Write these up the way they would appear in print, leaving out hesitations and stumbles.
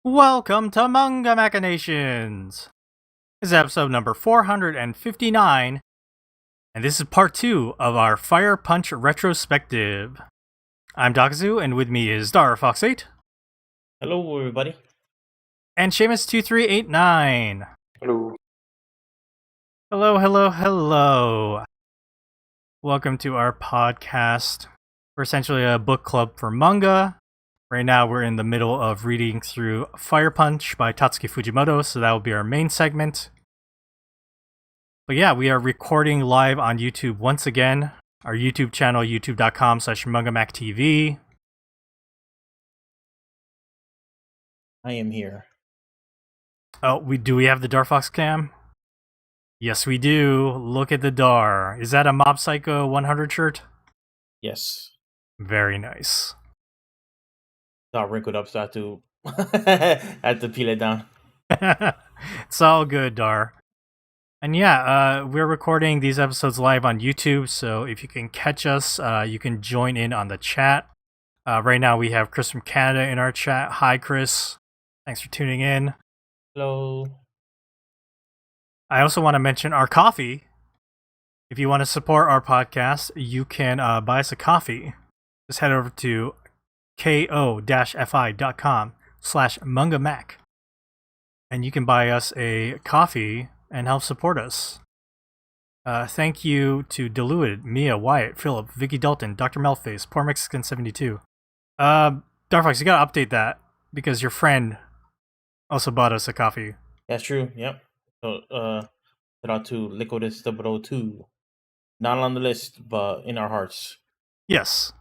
Welcome to Manga Machinations! This is episode number 459, and this is part 2 of our Fire Punch retrospective. I'm Dakazu, and with me is Fox8. Hello, everybody. And Seamus2389. Hello. Hello. Welcome to our podcast. We're essentially a book club for manga. Right now, we're in the middle of reading through Fire Punch by Tatsuki Fujimoto, so that will be our main segment. But yeah, we are recording live on YouTube once again. Our YouTube channel, youtube.com/mangamactv. I am here. Oh, we have the Darfox cam? Yes, we do. Look at the Dar. Is that a Mob Psycho 100 shirt? Yes. Very nice. It's all wrinkled up, so I had to peel it down. It's all good, Dar. And yeah, we're recording these episodes live on YouTube, so if you can catch us, you can join in on the chat. Right now we have Chris from Canada in our chat. Hi, Chris. Thanks for tuning in. Hello. I also want to mention our coffee. If you want to support our podcast, you can buy us a coffee. Just head over to ko-fi.com/mangamac. And you can buy us a coffee and help support us. Thank you to Diluted, Mia, Wyatt, Philip, Vicky Dalton, Dr. Melface, Poor Mexican 72. Darfox, you gotta update that because your friend also bought us a coffee. That's true. Yep. So, shout out to Liquidus 002. Not on the list, but in our hearts. Yes.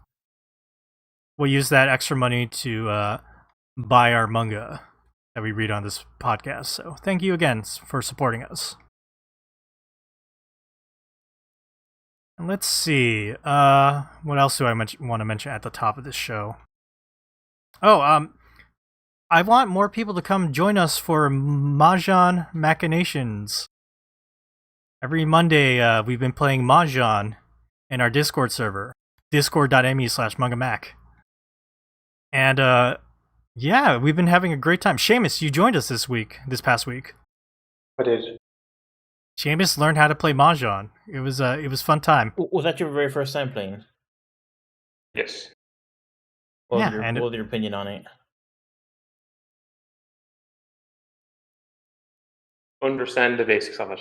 We'll use that extra money to buy our manga that we read on this podcast. So thank you again for supporting us. And let's see. What else do I want to mention at the top of this show? Oh, I want more people to come join us for Mahjong Machinations. Every Monday, we've been playing Mahjong in our Discord server, discord.me/mangamac. And, yeah, we've been having a great time. Seamus, you joined us this past week. I did. Seamus learned how to play Mahjong. It was fun time. Was that your very first time playing? Yes. What was your opinion on it? Understand the basics of it.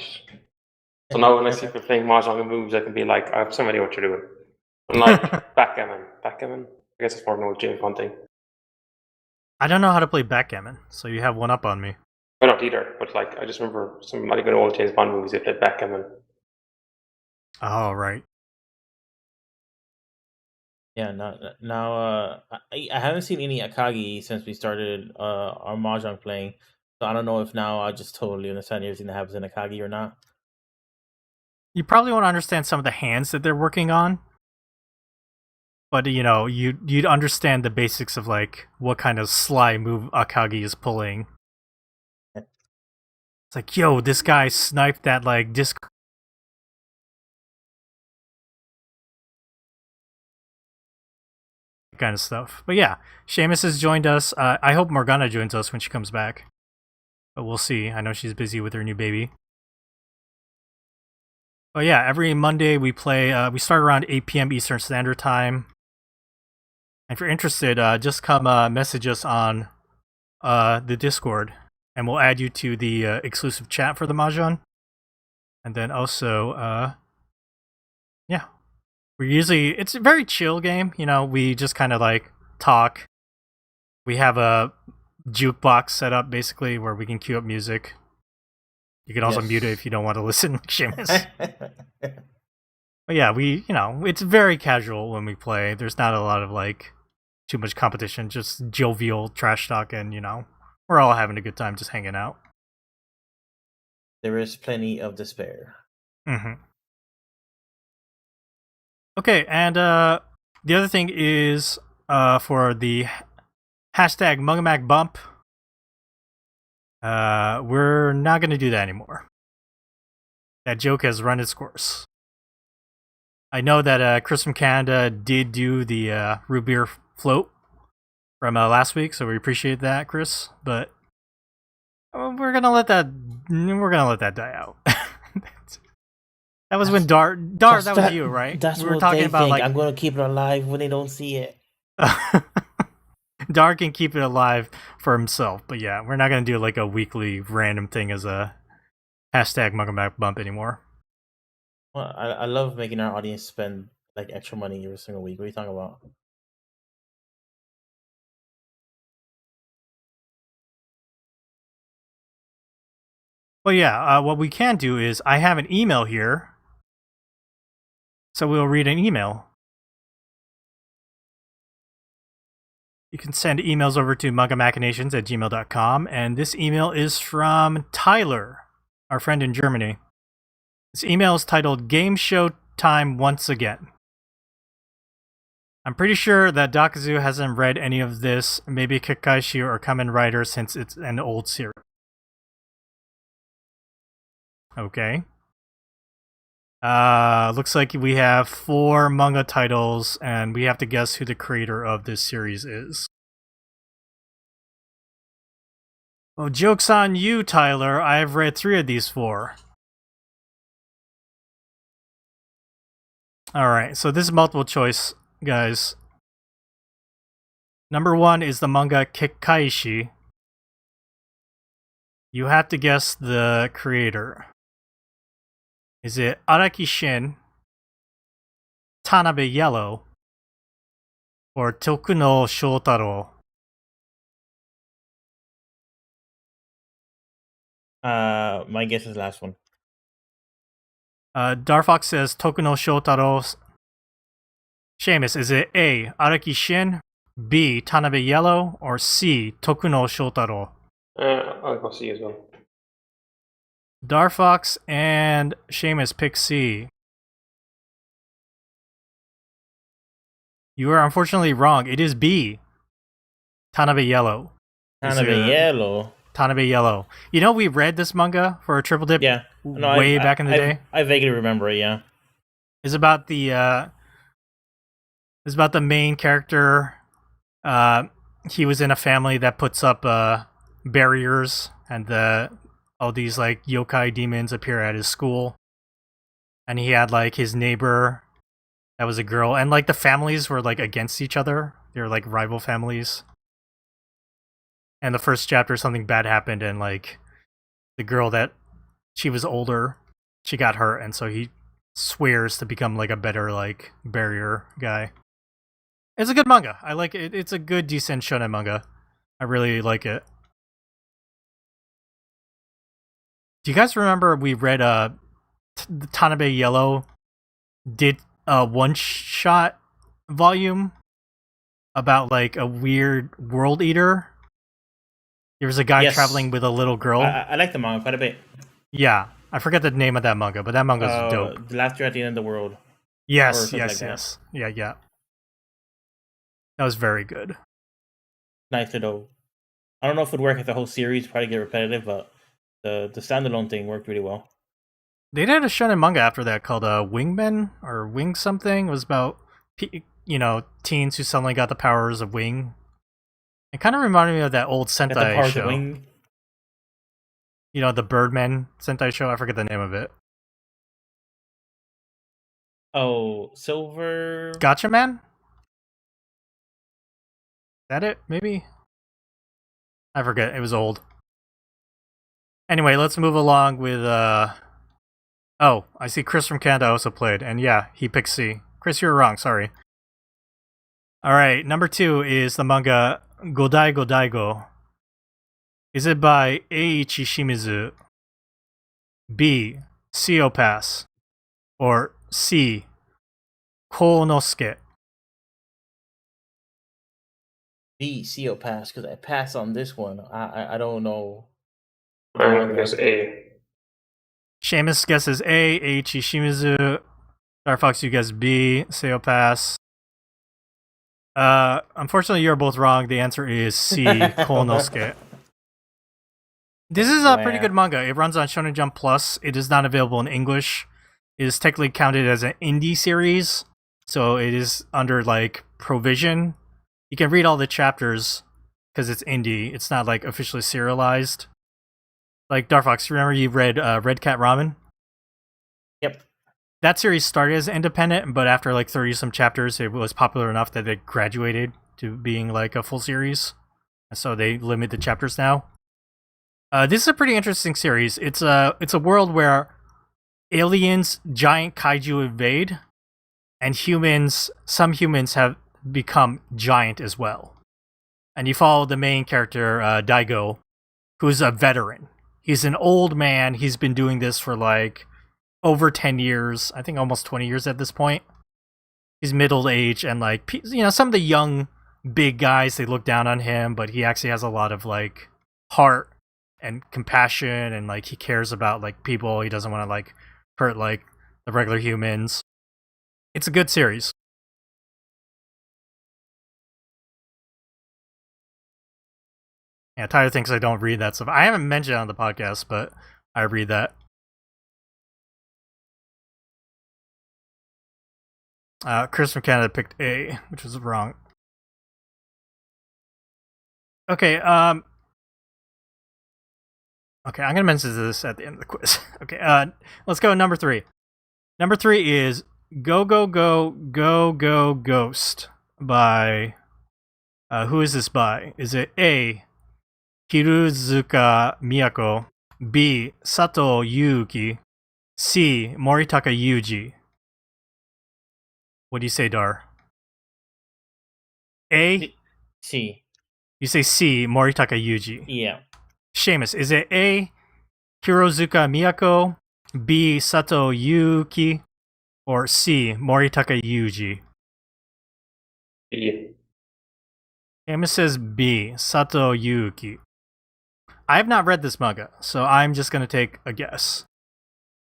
So now when I see people playing Mahjong and moves, I can be like, I have some idea what you're doing. Unlike backgammon. Backgammon? I guess it's more an old James Bond thing. I don't know how to play backgammon, so you have one up on me. I don't either, but like I just remember some like good old James Bond movies they played backgammon. Oh, right. Yeah, now I haven't seen any Akagi since we started our Mahjong playing. So I don't know if now I just totally understand everything that happens in Akagi or not. You probably won't understand some of the hands that they're working on. But, you know, you'd understand the basics of, like, what kind of sly move Akagi is pulling. It's like, yo, this guy sniped that, like, disc... kind of stuff. But yeah, Seamus has joined us. I hope Morgana joins us when she comes back. But we'll see. I know she's busy with her new baby. But yeah, every Monday we play... we start around 8 p.m. Eastern Standard Time. If you're interested, just come message us on the Discord, and we'll add you to the exclusive chat for the Mahjong. And then also, yeah, it's a very chill game. You know, we just kind of like talk. We have a jukebox set up basically where we can cue up music. You can also mute it if you don't want to listen, like Seamus. But yeah, it's very casual when we play. There's not a lot of like too much competition, just jovial trash talk, and we're all having a good time just hanging out. There is plenty of despair. Mm-hmm. Okay, and the other thing is for the hashtag Mangamac bump, we're not going to do that anymore. That joke has run its course. I know that Chris from Canada did do the root beer float from last week, so we appreciate that, Chris. But we're gonna let that die out. That was when Dar, that was you, right? That's we were what talking they about think. like I'm gonna keep it alive when they don't see it. Dar can keep it alive for himself, but yeah, we're not gonna do like a weekly random thing as a hashtag Manga Back Bump anymore. Well, I love making our audience spend like extra money every single week. What are you talking about? Well, yeah, what we can do is I have an email here, so we'll read an email. You can send emails over to mangamachinations@gmail.com, and this email is from Tyler, our friend in Germany. This email is titled Game Show Time Once Again. I'm pretty sure that Dakazu hasn't read any of this, maybe Kakaishi or Kamen Rider, since it's an old series. Okay. Looks like we have 4 manga titles, and we have to guess who the creator of this series is. Well, joke's on you, Tyler. I've read 3 of these 4. Alright, so this is multiple choice, guys. Number 1 is the manga Kekkaishi. You have to guess the creator. Is it Araki Shin, Tanabe Yellow, or Tokuno Shotaro? My guess is the last one. Darfox says Tokuno Shotaro. Seamus, is it A, Araki Shin, B, Tanabe Yellow, or C, Tokuno Shotaro? I'll go C as well. Darfox and Seamus pick C. You are unfortunately wrong. It is B, Tanabe Yellow. Tanabe Yellow. Tanabe Yellow. You know, we read this manga for a triple dip way back in the day. I vaguely remember it, yeah. It's about the main character. He was in a family that puts up barriers, and all these like yokai demons appear at his school. And he had like his neighbor that was a girl, and like the families were like against each other. They were like rival families. And the first chapter, something bad happened, and like the girl that she was older, she got hurt, and so he swears to become like a better like barrier guy. It's a good manga. I like it. It's a good, decent shonen manga. I really like it. Do you guys remember we read Tanabe Yellow did a one-shot volume about like a weird world eater? There was a guy traveling with a little girl. I like the manga quite a bit. Yeah, I forget the name of that manga, but that manga's dope. The Last Year at the End of the World. Yes. Yeah. That was very good. Nice little. I don't know if it would work as a whole series, probably get repetitive, but the standalone thing worked really well. They did a shonen manga after that called Wingmen or Wing something. It was about teens who suddenly got the powers of wing. It kind of reminded me of that old Sentai show. Wing. You know, the Birdman Sentai show. I forget the name of it. Oh, Silver. Gotcha Man? Is that it? Maybe? I forget. It was old. Anyway, let's move along with Oh, I see Chris from Canada also played, and yeah, he picked C. Chris, you're wrong, sorry. Alright, number 2 is the manga Godaigo Daigo. Is it by Eiichi Shimizu, B, Seopass, or C, Konosuke? B, Seopass, because I passed on this one. I don't know. I guess A. Seamus guesses A, Eiichi Shimizu. Starfox, you guess B, Seopass. Unfortunately, you're both wrong. The answer is C, Konosuke. This is a pretty good manga. It runs on Shonen Jump Plus. It is not available in English. It is technically counted as an indie series, so it is under like provision. you can read all the chapters because it's indie. It's not like officially serialized. Like Darfox, remember you read Red Cat Ramen? Yep. That series started as independent, but after like 30 some chapters, it was popular enough that it graduated to being like a full series. And so they limit the chapters now. This is a pretty interesting series. It's a world where aliens, giant kaiju invade, and some humans have become giant as well. And you follow the main character, Daigo, who's a veteran. He's an old man. He's been doing this for like over 10 years. I think almost 20 years at this point. He's middle-aged, and like, some of the young big guys, they look down on him, but he actually has a lot of like heart and compassion, and like he cares about like people. He doesn't want to like hurt like the regular humans. It's a good series. Yeah, Tyler thinks I don't read that stuff. I haven't mentioned it on the podcast, but I read that. Chris from Canada picked A, which was wrong. Okay, okay, I'm gonna mention this at the end of the quiz. Okay, let's go number 3. Number 3 is Go Go Go Go Go Ghost by who is this by? Is it A, Hiruzuka Miyako, B, Sato Yuki, C, Moritaka Yuji? What do you say, Dar? A? C. You say C, Moritaka Yuji. Yeah. Seamus, is it A, Hirozuka Miyako, B, Sato Yuki, or C, Moritaka Yuji? B. Seamus says B, Sato Yuki. I have not read this manga, so I'm just going to take a guess.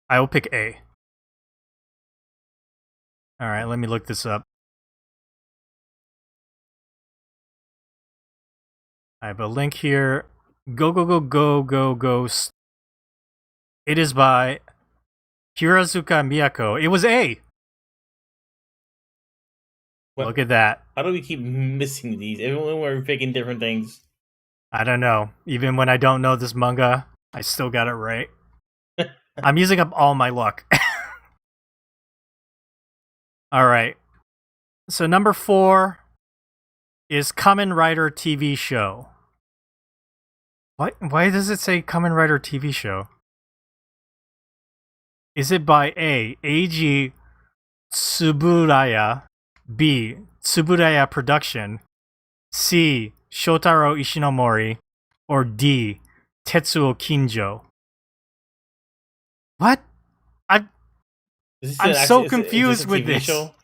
I will pick A. Alright, let me look this up. I have a link here. Go Go Go Go Go Ghost. It is by Hirozuka Miyako. It was A. Well, look at that. How do we keep missing these? Everyone we're picking different things. I don't know. Even when I don't know this manga, I still got it right. I'm using up all my luck. Alright. So number 4 is Kamen Rider TV show. Why does it say Kamen Rider TV show? Is it by A, Eiji Tsuburaya, B, Tsuburaya Production, C, Shotaro Ishinomori, or D, Tetsuo Kinjo? What? I'm so confused with this. Show?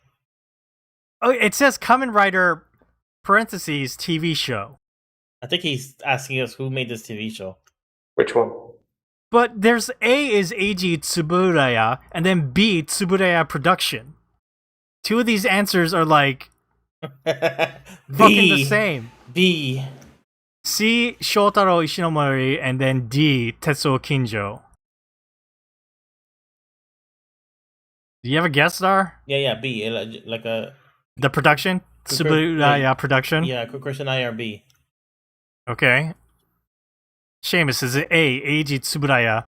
Oh, it says Kamen Rider parentheses TV show. I think he's asking us who made this TV show. Which one? But there's A is Eiji Tsuburaya, and then B, Tsuburaya Production. 2 of these answers are like fucking the same. B. C, Shotaro Ishinomori, and then D, Tetsuo Kinjo. Do you have a guess, Dar? Yeah, B. Like a... The production? Tsuburaya Production? Yeah, Chris and I are B. Okay. Seamus, is it A, Eiji Tsuburaya,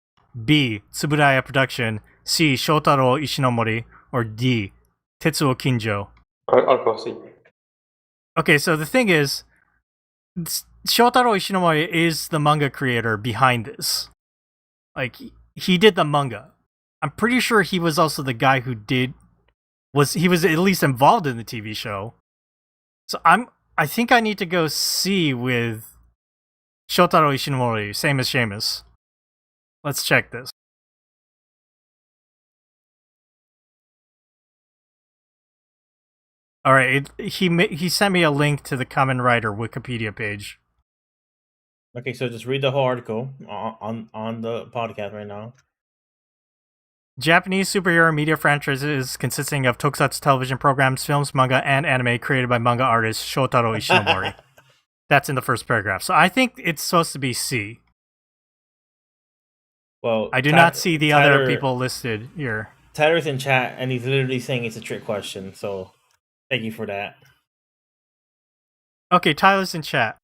B, Tsuburaya Production, C, Shotaro Ishinomori, or D, Tetsuo Kinjo? I'll go C. Okay, so the thing is, Shotaro Ishinomori is the manga creator behind this. Like, he did the manga. I'm pretty sure he was also the guy who was at least involved in the TV show. So I think I need to go C with Shotaro Ishinomori, same as Seamus. Let's check this. All right, he sent me a link to the Kamen Rider Wikipedia page. Okay, so just read the whole article on the podcast right now. Japanese superhero media franchises consisting of tokusatsu television programs, films, manga, and anime created by manga artist Shotaro Ishinomori. That's in the first paragraph. So I think it's supposed to be C. Well, I do not see the other people listed here. Tyler's in chat, and he's literally saying it's a trick question. So thank you for that. Okay, Tyler's in chat.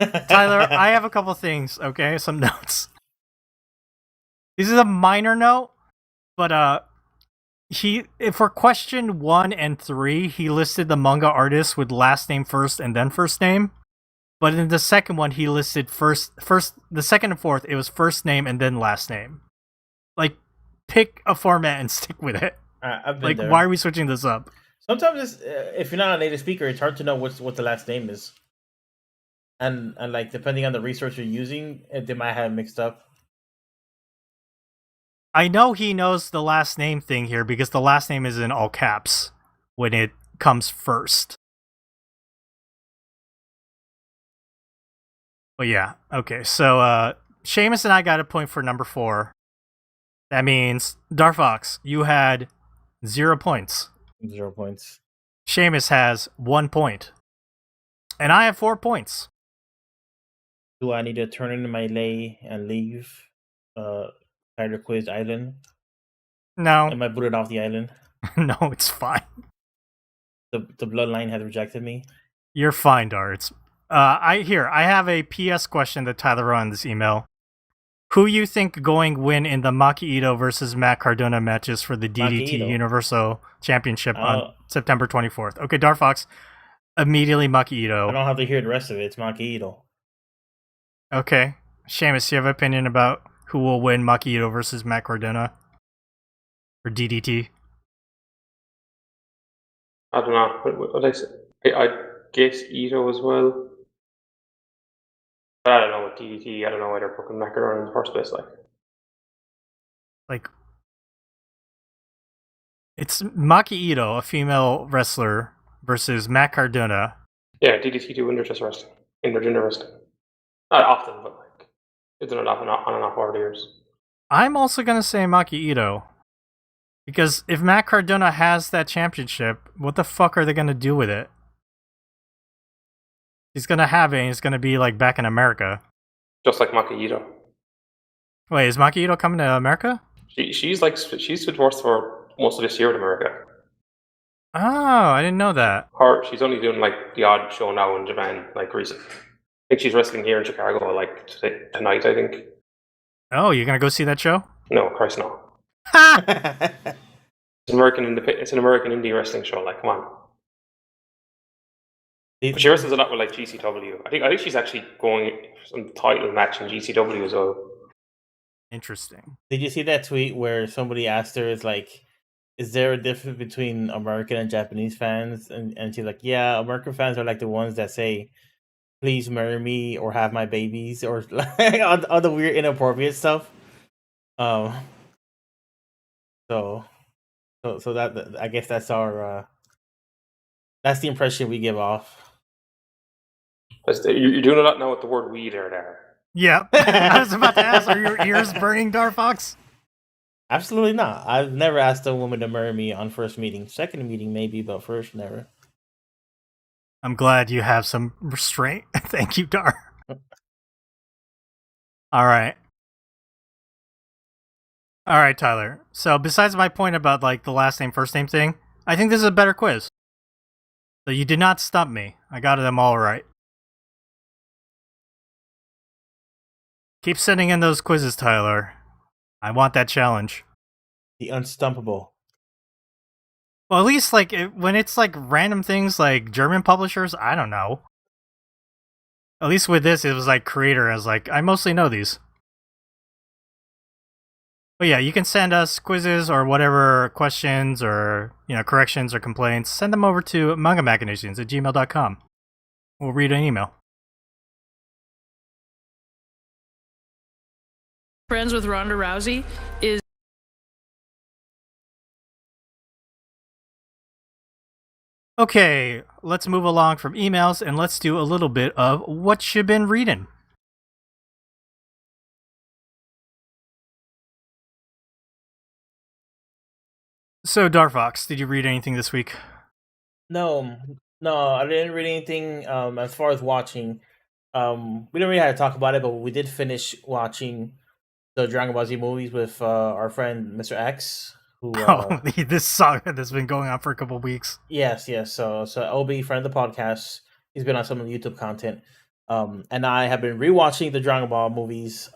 Tyler, I have a couple things, okay? Some notes. This is a minor note, but for question 1 and 3, he listed the manga artist with last name first and then first name. But in the second one, he listed the second and fourth, it was first name and then last name. Like, pick a format and stick with it. I've been Like, there. why are we switching this up? Sometimes if you're not a native speaker, it's hard to know what the last name is. And like, depending on the resource you're using, they might have it mixed up. I know he knows the last name thing here because the last name is in all caps when it comes first. But yeah, okay. So Seamus and I got a point for number 4. That means Darfox, you had 0 points. 0 points. Seamus has 1 point. And I have 4 points. Do I need to turn in my lay and leave Tiger Quiz Island? No. Am I booted off the island? No, it's fine. The bloodline has rejected me. You're fine, Darts. I have a PS question that Tyler wrote in this email. Who you think going win in the Maki Ito versus Matt Cardona matches for the DDT Universal Championship on September 24th? Okay, Darfox, immediately Maki Ito. I don't have to hear the rest of it. It's Maki Ito. Okay. Seamus, do you have an opinion about who will win Maki Ito versus Matt Cardona? For DDT? I don't know. What I say? I guess Ito as well. But I don't know what DDT. I don't know why they're booking Macaron in the first place. Like, it's Maki Ito, a female wrestler, versus Matt Cardona. Yeah, DDT do intergender wrestling. Intergender wrestling. Not often, but like it's on and off over the years. I'm also gonna say Maki Ito. Because if Matt Cardona has that championship, what the fuck are they gonna do with it? He's gonna have it and he's gonna be like back in America. Just like Maki Ito. Wait, is Maki Ito coming to America? She's divorced for most of this year in America. Oh, I didn't know that. She's only doing like the odd show now in Japan, like recently. I think she's wrestling here in Chicago, like tonight, I think. Oh, you're gonna go see that show? No, Christ no. It's an American indie wrestling show. Like, come on. But she wrestles a lot with like GCW. I think she's actually going for some title match in GCW as well. Interesting. Did you see that tweet where somebody asked her, is there a difference between American and Japanese fans? And she's like, yeah, American fans are like the ones that say, please marry me or have my babies, or like all the weird inappropriate stuff. So that, I guess that's our that's the impression we give off. You're doing a lot now with the word "we" there. Yeah, I was about to ask, are your ears burning, Darfox? Absolutely not. I've never asked a woman to marry me on first meeting. Second meeting, maybe, but first, never. I'm glad you have some restraint. Thank you, Dar. All right, Tyler. So besides my point about like the last name, first name thing, I think this is a better quiz. So you did not stump me. I got them all right. Keep sending in those quizzes, Tyler. I want that challenge. The unstumpable. Well, at least like when it's like random things like German publishers, I don't know. At least with this, it was like creator. I was like, I mostly know these. But yeah, you can send us quizzes or whatever questions or corrections or complaints. Send them over to mangamachinations@gmail.com. We'll read an email. Friends with Ronda Rousey is. Okay, let's move along from emails and let's do a little bit of what you've been reading. So, Darfox, did you read anything this week? No, I didn't read anything. As far as watching, we didn't really have to talk about it, but we did finish watching the Dragon Ball Z movies with our friend Mr. X. Who, this saga that's been going on for a couple weeks. Yes. So OB, friend of the podcast, He's been on some of the YouTube content. And I have been rewatching the Dragon Ball movies.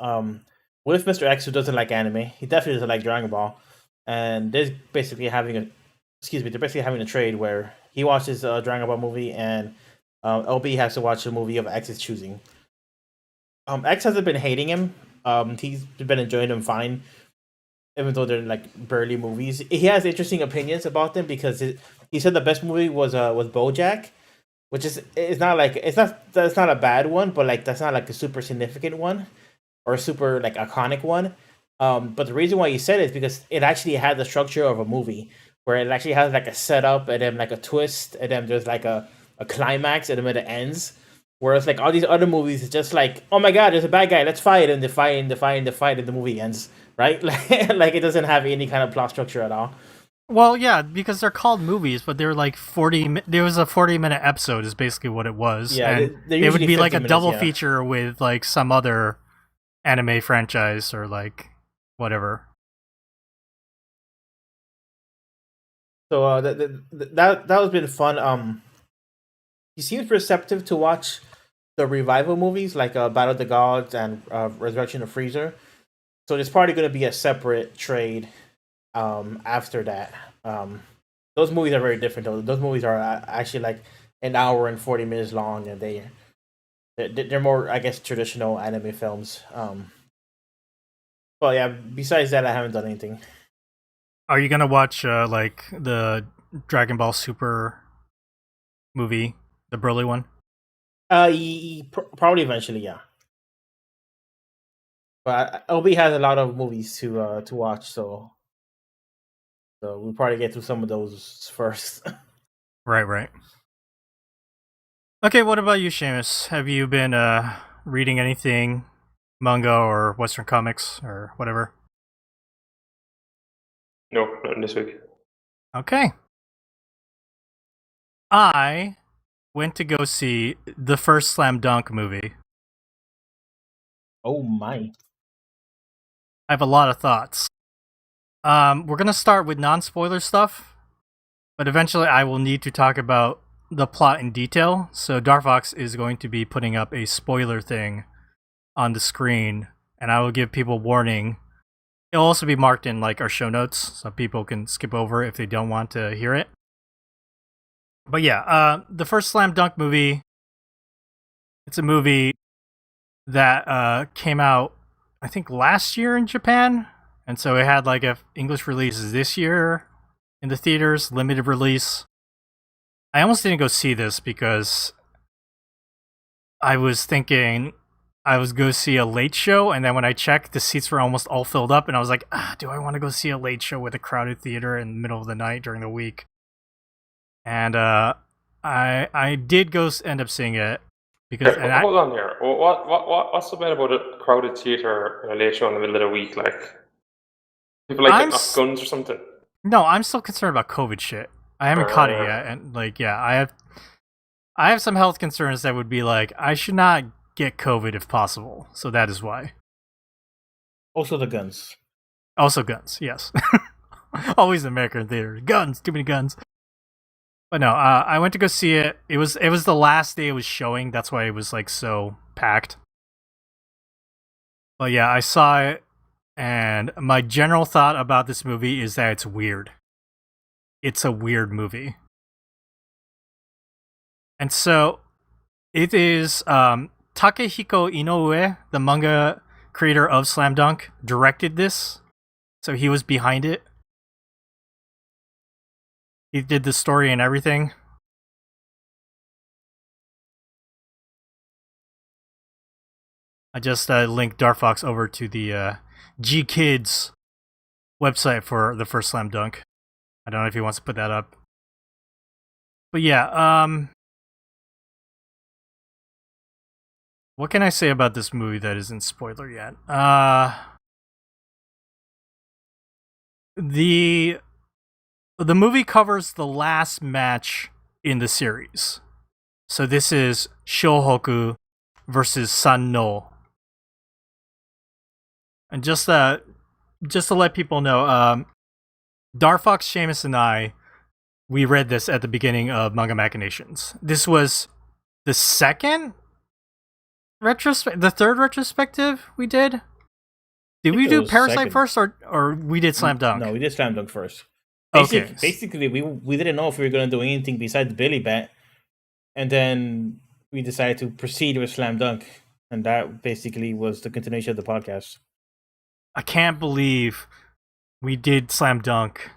With Mr. X, who doesn't like anime, he definitely doesn't like Dragon Ball. And they're basically having a trade where he watches a Dragon Ball movie and LB has to watch a movie of X's choosing. X hasn't been hating him. He's been enjoying them fine, even though they're like barely movies. He has interesting opinions about them because he said the best movie was BoJack, which is not like that's not a bad one, but like that's not like a super significant one or a super like iconic one. But the reason why he said it is because it actually had the structure of a movie where it actually has like a setup and then like a twist and then there's like a climax and then it ends. Whereas like all these other movies, it's just like, oh my god, there's a bad guy, let's fight, and they fight, and they fight, and they fight, and the movie ends, right? Like it doesn't have any kind of plot structure at all. Well, yeah, because they're called movies, but they're like 40. There was a 40-minute episode, is basically what it was. Yeah, and they're it would usually be like 50 a minutes, double yeah. feature with like some other anime franchise or like whatever. So that has been fun. He seems receptive to watch the revival movies like Battle of the Gods and Resurrection of Freezer. So there's probably going to be a separate trade after that. Those movies are very different though. Those movies are actually like an hour and 40 minutes long, and they're more, I guess, traditional anime films. But yeah, besides that, I haven't done anything. Are you gonna watch like the Dragon Ball Super movie, the Broly one? Probably eventually, yeah. But LB has a lot of movies to watch, so we'll probably get through some of those first. Right. Okay, what about you, Seamus? Have you been reading anything, manga or Western comics or whatever? No, not this week. Okay. I went to go see the first Slam Dunk movie. Oh my! I have a lot of thoughts. We're gonna start with non-spoiler stuff, but eventually I will need to talk about the plot in detail. So Darfox is going to be putting up a spoiler thing on the screen, and I will give people warning. It'll also be marked in like our show notes, so people can skip over if they don't want to hear it. But yeah, the first Slam Dunk movie. It's a movie that came out, I think, last year in Japan, and so it had like a English release this year in the theaters, limited release. I almost didn't go see this because I was thinking I was going to see a late show, and then when I checked, the seats were almost all filled up, and I was like, do I want to go see a late show with a crowded theater in the middle of the night during the week? And I did go end up seeing it because. Okay, hold on here. What's so bad about a crowded theater in a late show in the middle of the week? Like people like getting off guns or something. No, I'm still concerned about COVID shit. I haven't caught it yet, and like, yeah, I have some health concerns that would be like, I should not get COVID if possible. So that is why. Also the guns. Also guns, yes. Always American theater. Guns, too many guns. But no, I went to go see it. It was the last day it was showing. That's why it was like so packed. But yeah, I saw it, and my general thought about this movie is that it's weird. It's a weird movie. And so it is Takehiko Inoue, the manga creator of Slam Dunk, directed this. So he was behind it. He did the story and everything. I just linked Darfox over to the G Kids website for the first Slam Dunk. I don't know if he wants to put that up. But yeah, what can I say about this movie that isn't spoiler yet? The movie covers the last match in the series. So this is Shohoku versus Sanno. And just to let people know, Darfox, Seamus, and I, we read this at the beginning of Manga Machinations. This was The second the third retrospective we did? Did we it do was Parasite second. first, or we did Slam Dunk? No, we did Slam Dunk first. Okay. Basically, we didn't know if we were going to do anything besides Billy Bat, and then we decided to proceed with Slam Dunk, and that basically was the continuation of the podcast. I can't believe we did Slam Dunk.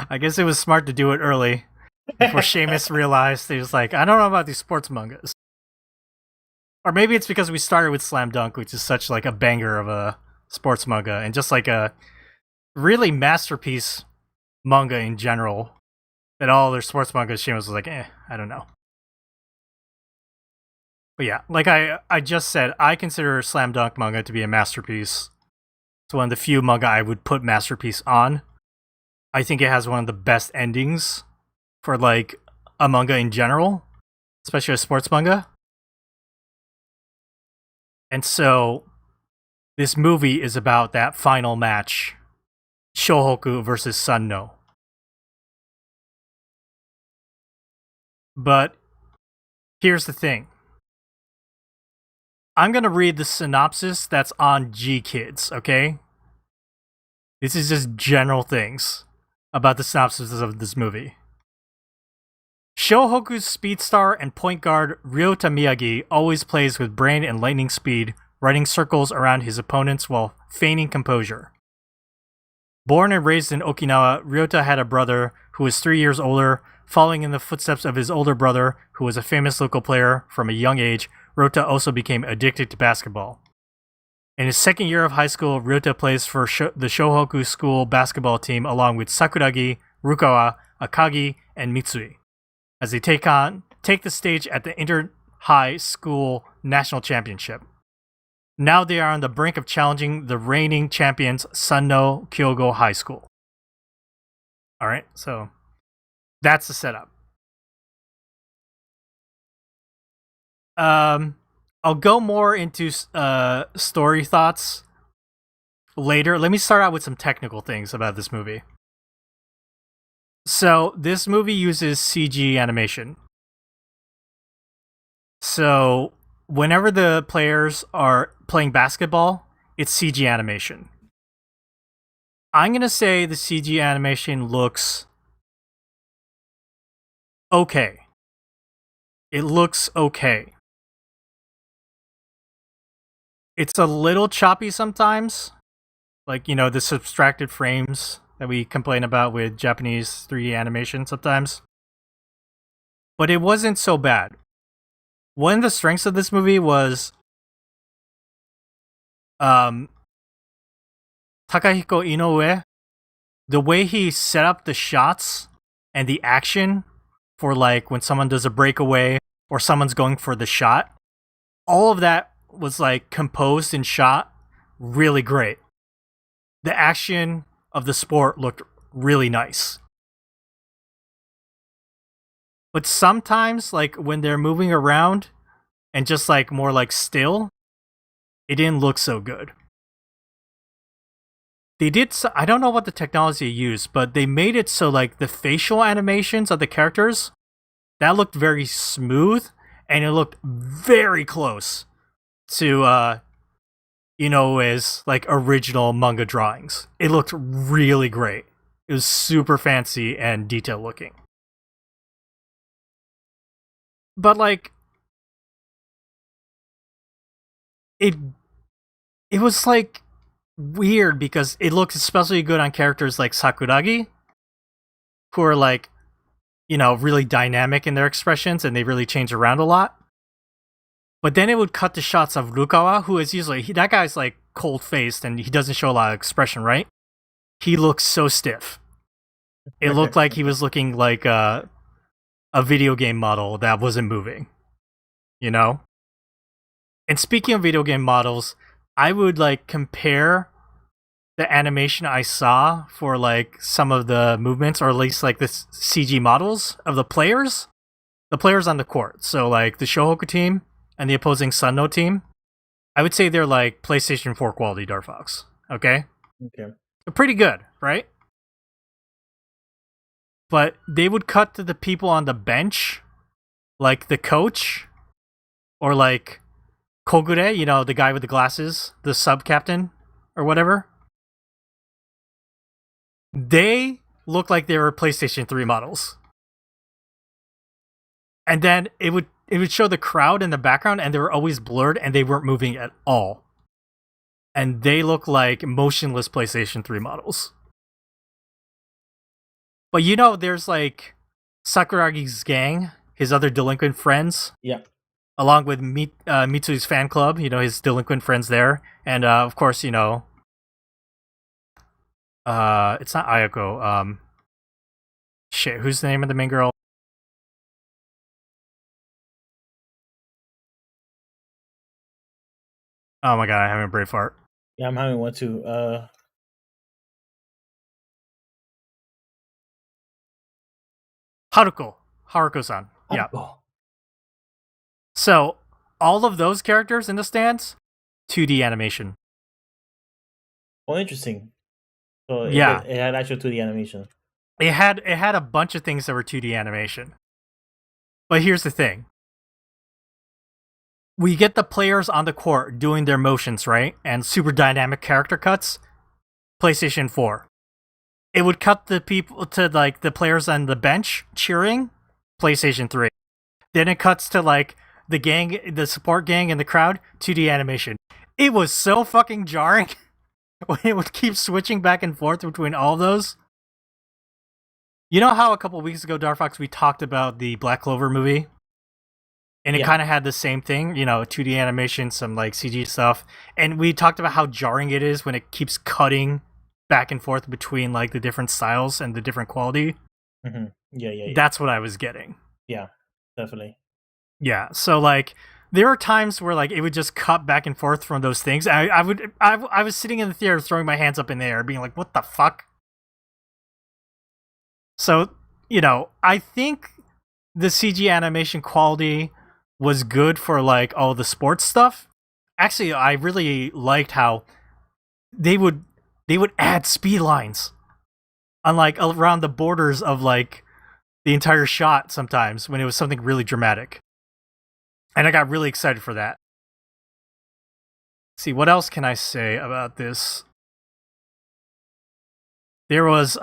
I guess it was smart to do it early before Seamus realized he was like, I don't know about these sports mangas. Or maybe it's because we started with Slam Dunk, which is such like a banger of a sports manga and just like a really masterpiece manga in general. That all their sports mangas, Seamus was like, I don't know. But yeah, like I just said, I consider Slam Dunk manga to be a masterpiece. It's one of the few manga I would put masterpiece on. I think it has one of the best endings for like a manga in general, especially a sports manga. And so this movie is about that final match, Shohoku versus Sunno. But here's the thing. I'm going to read the synopsis that's on G-Kids, okay? This is just general things about the synopsis of this movie. Shohoku's speed star and point guard Ryota Miyagi always plays with brain and lightning speed, running circles around his opponents while feigning composure. Born and raised in Okinawa, Ryota had a brother who was 3 years older. Following in the footsteps of his older brother, who was a famous local player from a young age, Ryota also became addicted to basketball. In his second year of high school, Ryota plays for the Shohoku school basketball team along with Sakuragi, Rukawa, Akagi, and Mitsui, as they take the stage at the inter-high school national championship. Now they are on the brink of challenging the reigning champions Sunno Kyogo High School. Alright, so that's the setup. I'll go more into story thoughts later. Let me start out with some technical things about this movie. So, this movie uses CG animation. So, whenever the players are playing basketball, it's CG animation. I'm going to say the CG animation looks okay. It looks okay. It's a little choppy sometimes. Like, you know, the subtracted frames that we complain about with Japanese 3D animation sometimes. But it wasn't so bad. One of the strengths of this movie was Takahiko Inoue. The way he set up the shots and the action for like when someone does a breakaway or someone's going for the shot. All of that was like composed and shot really great. The action of the sport looked really nice. But sometimes, like when they're moving around and just like more like still, it didn't look so good. They did, I don't know what the technology they used, but they made it so like the facial animations of the characters, that looked very smooth and it looked very close to Inoue's like original manga drawings. It looked really great. It was super fancy and detailed looking. But like it was like weird because it looks especially good on characters like Sakuragi, who are like, you know, really dynamic in their expressions and they really change around a lot. But then it would cut to shots of Rukawa, who is usually, that guy's like cold faced and he doesn't show a lot of expression, right? He looks so stiff. It looked like he was looking like a video game model that wasn't moving, you know? And speaking of video game models, I would like compare the animation I saw for like some of the movements, or at least like the CG models of the players on the court. So like the Shohoku team and the opposing Sunno team, I would say they're like PlayStation 4 quality Dark Fox. Okay? Okay. They're pretty good, right? But they would cut to the people on the bench like the coach, or like Kogure, you know, the guy with the glasses, the sub captain or whatever. They look like they were PlayStation 3 models. And then it would show the crowd in the background, and they were always blurred, and they weren't moving at all. And they look like motionless PlayStation 3 models. But you know, there's like Sakuragi's gang, his other delinquent friends. Yeah. Along with Mitsu's fan club, you know, his delinquent friends there. And of course, you know, it's not Ayako. Shit, who's the name of the main girl? Oh my god, I'm having a brain fart. Yeah, I'm having one too. Haruko-san. Yeah. Oh. So, all of those characters in the stands, 2D animation. Oh, interesting. So Yeah. it had actual 2D animation. It had a bunch of things that were 2D animation. But here's the thing. We get the players on the court doing their motions, right? And super dynamic character cuts. PlayStation 4. It would cut the people to like the players on the bench cheering. PlayStation 3. Then it cuts to like the gang, the support gang in the crowd. 2D animation. It was so fucking jarring when it would keep switching back and forth between all of those. You know how a couple weeks ago, Dark Fox, we talked about the Black Clover movie? And it kind of had the same thing, you know, 2D animation, some like CG stuff. And we talked about how jarring it is when it keeps cutting back and forth between like the different styles and the different quality. Mm-hmm. Yeah. That's what I was getting. Yeah, definitely. Yeah, so like there are times where like it would just cut back and forth from those things. I was sitting in the theater throwing my hands up in the air, being like, "What the fuck?" So, you know, I think the CG animation quality was good for like all the sports stuff. Actually, I really liked how they would add speed lines on like around the borders of like the entire shot sometimes when it was something really dramatic. And I got really excited for that. Let's see, what else can I say about this? There's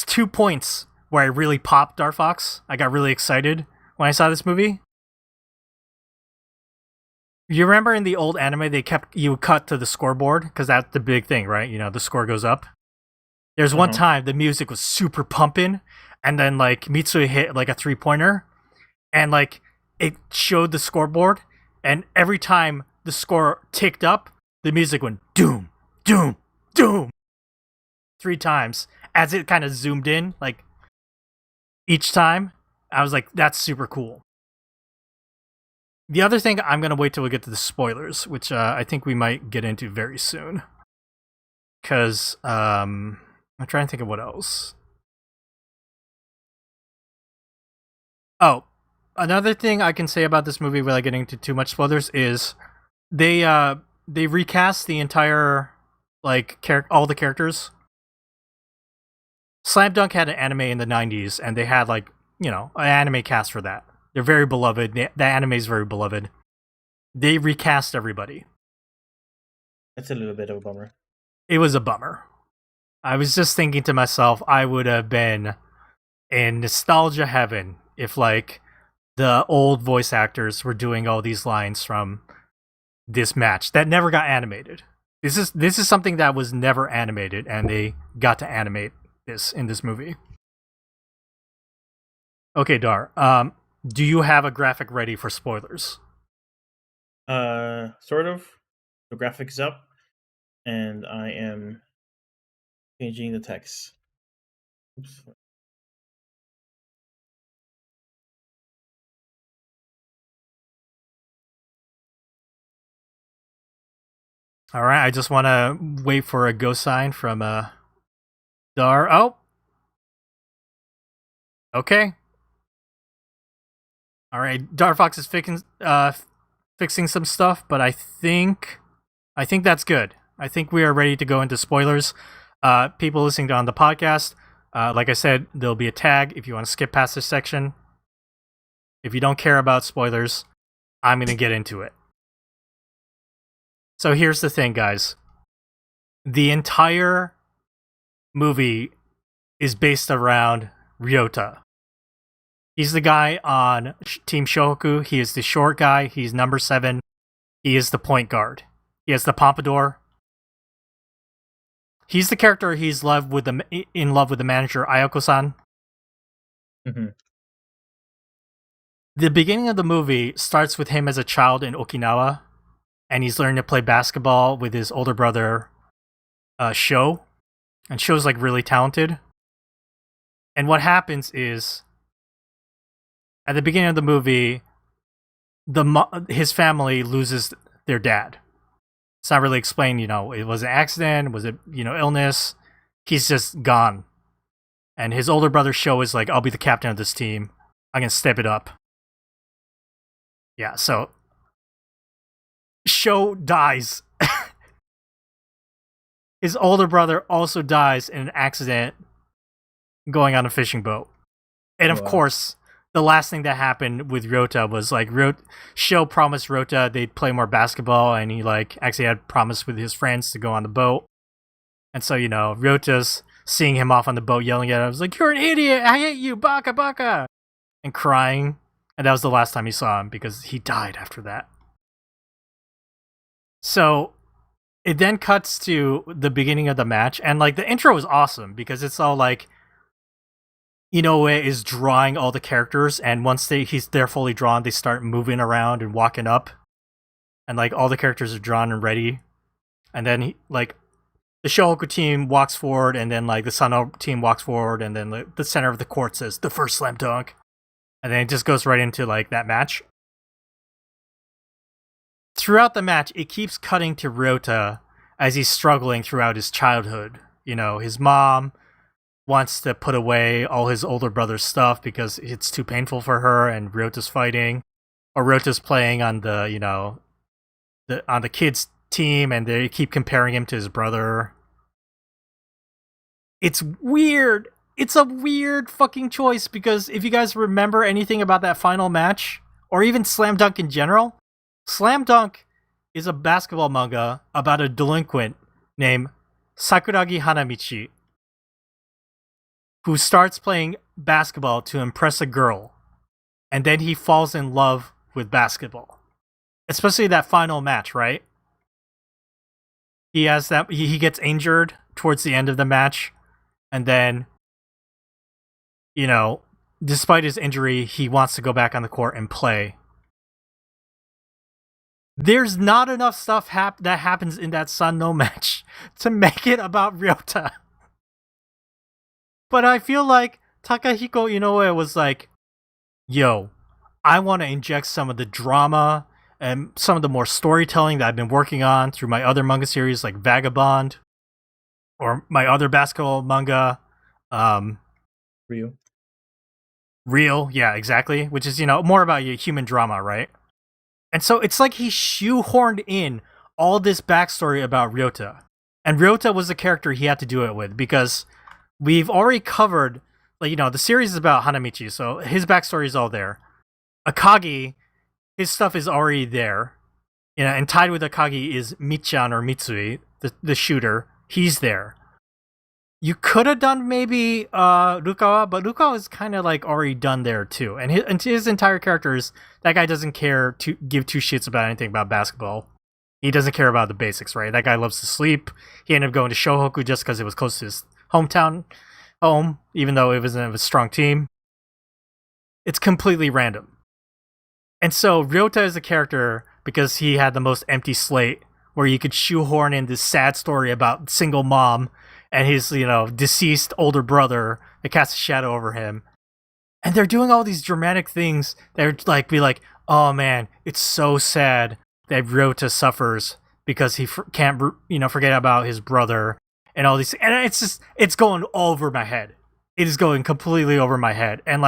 2 points where I really popped Dark Fox. I got really excited when I saw this movie. You remember in the old anime, you would cut to the scoreboard because that's the big thing, right? You know, the score goes up. There's one time the music was super pumping, and then like Mitsui hit like a 3-pointer, and like it showed the scoreboard, and every time the score ticked up, the music went doom, doom, doom 3 times as it kind of zoomed in, like each time. I was like, that's super cool. The other thing, I'm going to wait till we get to the spoilers, which I think we might get into very soon. Because I'm trying to think of what else. Oh, another thing I can say about this movie without getting into too much spoilers is they recast the entire, like, all the characters. Slam Dunk had an anime in the 90s, and they had, like, you know, an anime cast for that. They're very beloved. The anime is very beloved. They recast everybody. That's a little bit of a bummer. It was a bummer. I was just thinking to myself, I would have been in nostalgia heaven if, like, the old voice actors were doing all these lines from this match that never got animated. This is something that was never animated, and they got to animate this in this movie. Okay, Dar. Do you have a graphic ready for spoilers? Sort of. The graphics up, and I am changing the text. Oops. All right, I just want to wait for a go sign from Dar. Oh, okay. All right, Dark Fox is fixing some stuff, but I think that's good. I think we are ready to go into spoilers. People listening on the podcast, like I said, there'll be a tag if you want to skip past this section. If you don't care about spoilers, I'm going to get into it. So here's the thing, guys. The entire movie is based around Ryota. He's the guy on Team Shohoku. He is the short guy. He's number 7. He is the point guard. He has the pompadour. He's the character he's in love with the manager, Ayako-san. Mm-hmm. The beginning of the movie starts with him as a child in Okinawa, and he's learning to play basketball with his older brother, Sho. And Sho's like really talented. And what happens is, at the beginning of the movie, his family loses their dad. It's not really explained, it was an accident, was it, illness? He's just gone. And his older brother Sho is like, I'll be the captain of this team. I can step it up. Yeah, so Sho dies. His older brother also dies in an accident going on a fishing boat. And of course, the last thing that happened with Ryota was like Sho promised Ryota they'd play more basketball, and he actually had promised with his friends to go on the boat. And so, Ryota's seeing him off on the boat yelling at him. I was like, "You're an idiot! I hate you, baka baka!" And crying. And that was the last time he saw him because he died after that. So it then cuts to the beginning of the match, and the intro is awesome because it's all Inoue is drawing all the characters, and once they're fully drawn, they start moving around and walking up, and all the characters are drawn and ready, and then the Shohoku team walks forward, and then the Sano team walks forward, and then the center of the court says the first slam dunk, and then it just goes right into that match. Throughout the match, it keeps cutting to Ryota as he's struggling throughout his childhood. His mom wants to put away all his older brother's stuff because it's too painful for her, and Ryota's fighting. Or Ryota's playing on the kids' team, and they keep comparing him to his brother. It's weird. It's a weird fucking choice because if you guys remember anything about that final match, or even Slam Dunk in general, Slam Dunk is a basketball manga about a delinquent named Sakuragi Hanamichi who starts playing basketball to impress a girl, and then he falls in love with basketball. Especially that final match, right? He gets injured towards the end of the match, and then, despite his injury, he wants to go back on the court and play. There's not enough stuff that happens in that Sun-No match to make it about Ryota. But I feel like Takahiko Inoue was like, yo, I want to inject some of the drama and some of the more storytelling that I've been working on through my other manga series like Vagabond or my other basketball manga. Real, yeah, exactly. Which is, more about human drama, right? And so it's like he shoehorned in all this backstory about Ryota. And Ryota was the character he had to do it with because we've already covered, the series is about Hanamichi, so his backstory is all there. Akagi, his stuff is already there. And tied with Akagi is Michan or Mitsui, the shooter. He's there. You could have done maybe Rukawa, but Rukawa is kind of already done there too. And his entire character is, that guy doesn't care to give two shits about anything about basketball. He doesn't care about the basics, right? That guy loves to sleep. He ended up going to Shohoku just because it was close to his home, even though it wasn't a strong team. It's completely random. And so Ryota is a character because he had the most empty slate where you could shoehorn in this sad story about single mom and his, deceased older brother that casts a shadow over him. And they're doing all these dramatic things that would be like, oh man, it's so sad that Ryota suffers because he can't, forget about his brother and all these. And it's going over my head. It is going completely over my head. And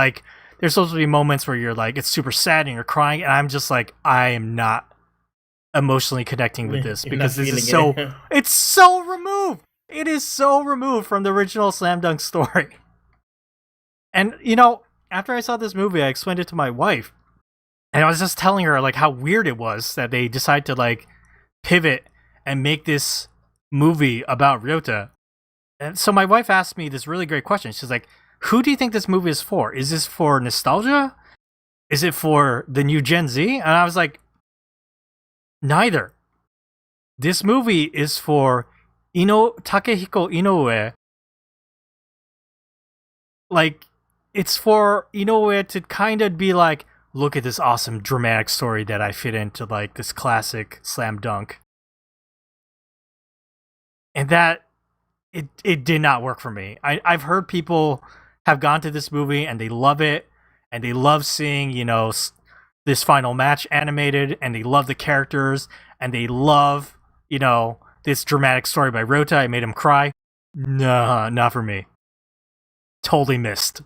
there's supposed to be moments where you're it's super sad and you're crying. And I'm just I am not emotionally connecting with this because this is it's so removed. It is so removed from the original Slam Dunk story. And, after I saw this movie, I explained it to my wife. And I was just telling her like how weird it was that they decided to like pivot and make this movie about Ryota. And so my wife asked me this really great question. She's like, who do you think this movie is for? Is this for nostalgia? Is it for the new Gen Z? And I was like, neither. This movie is for Takehiko Inoue. Like, it's for Inoue to kind of be like, look at this awesome dramatic story that I fit into like this classic slam dunk. And that it did not work for me. I've heard people have gone to this movie and they love it, and they love seeing, this final match animated, and they love the characters, and they love, this dramatic story by Rota. It made him cry. Nah, not for me. Totally missed.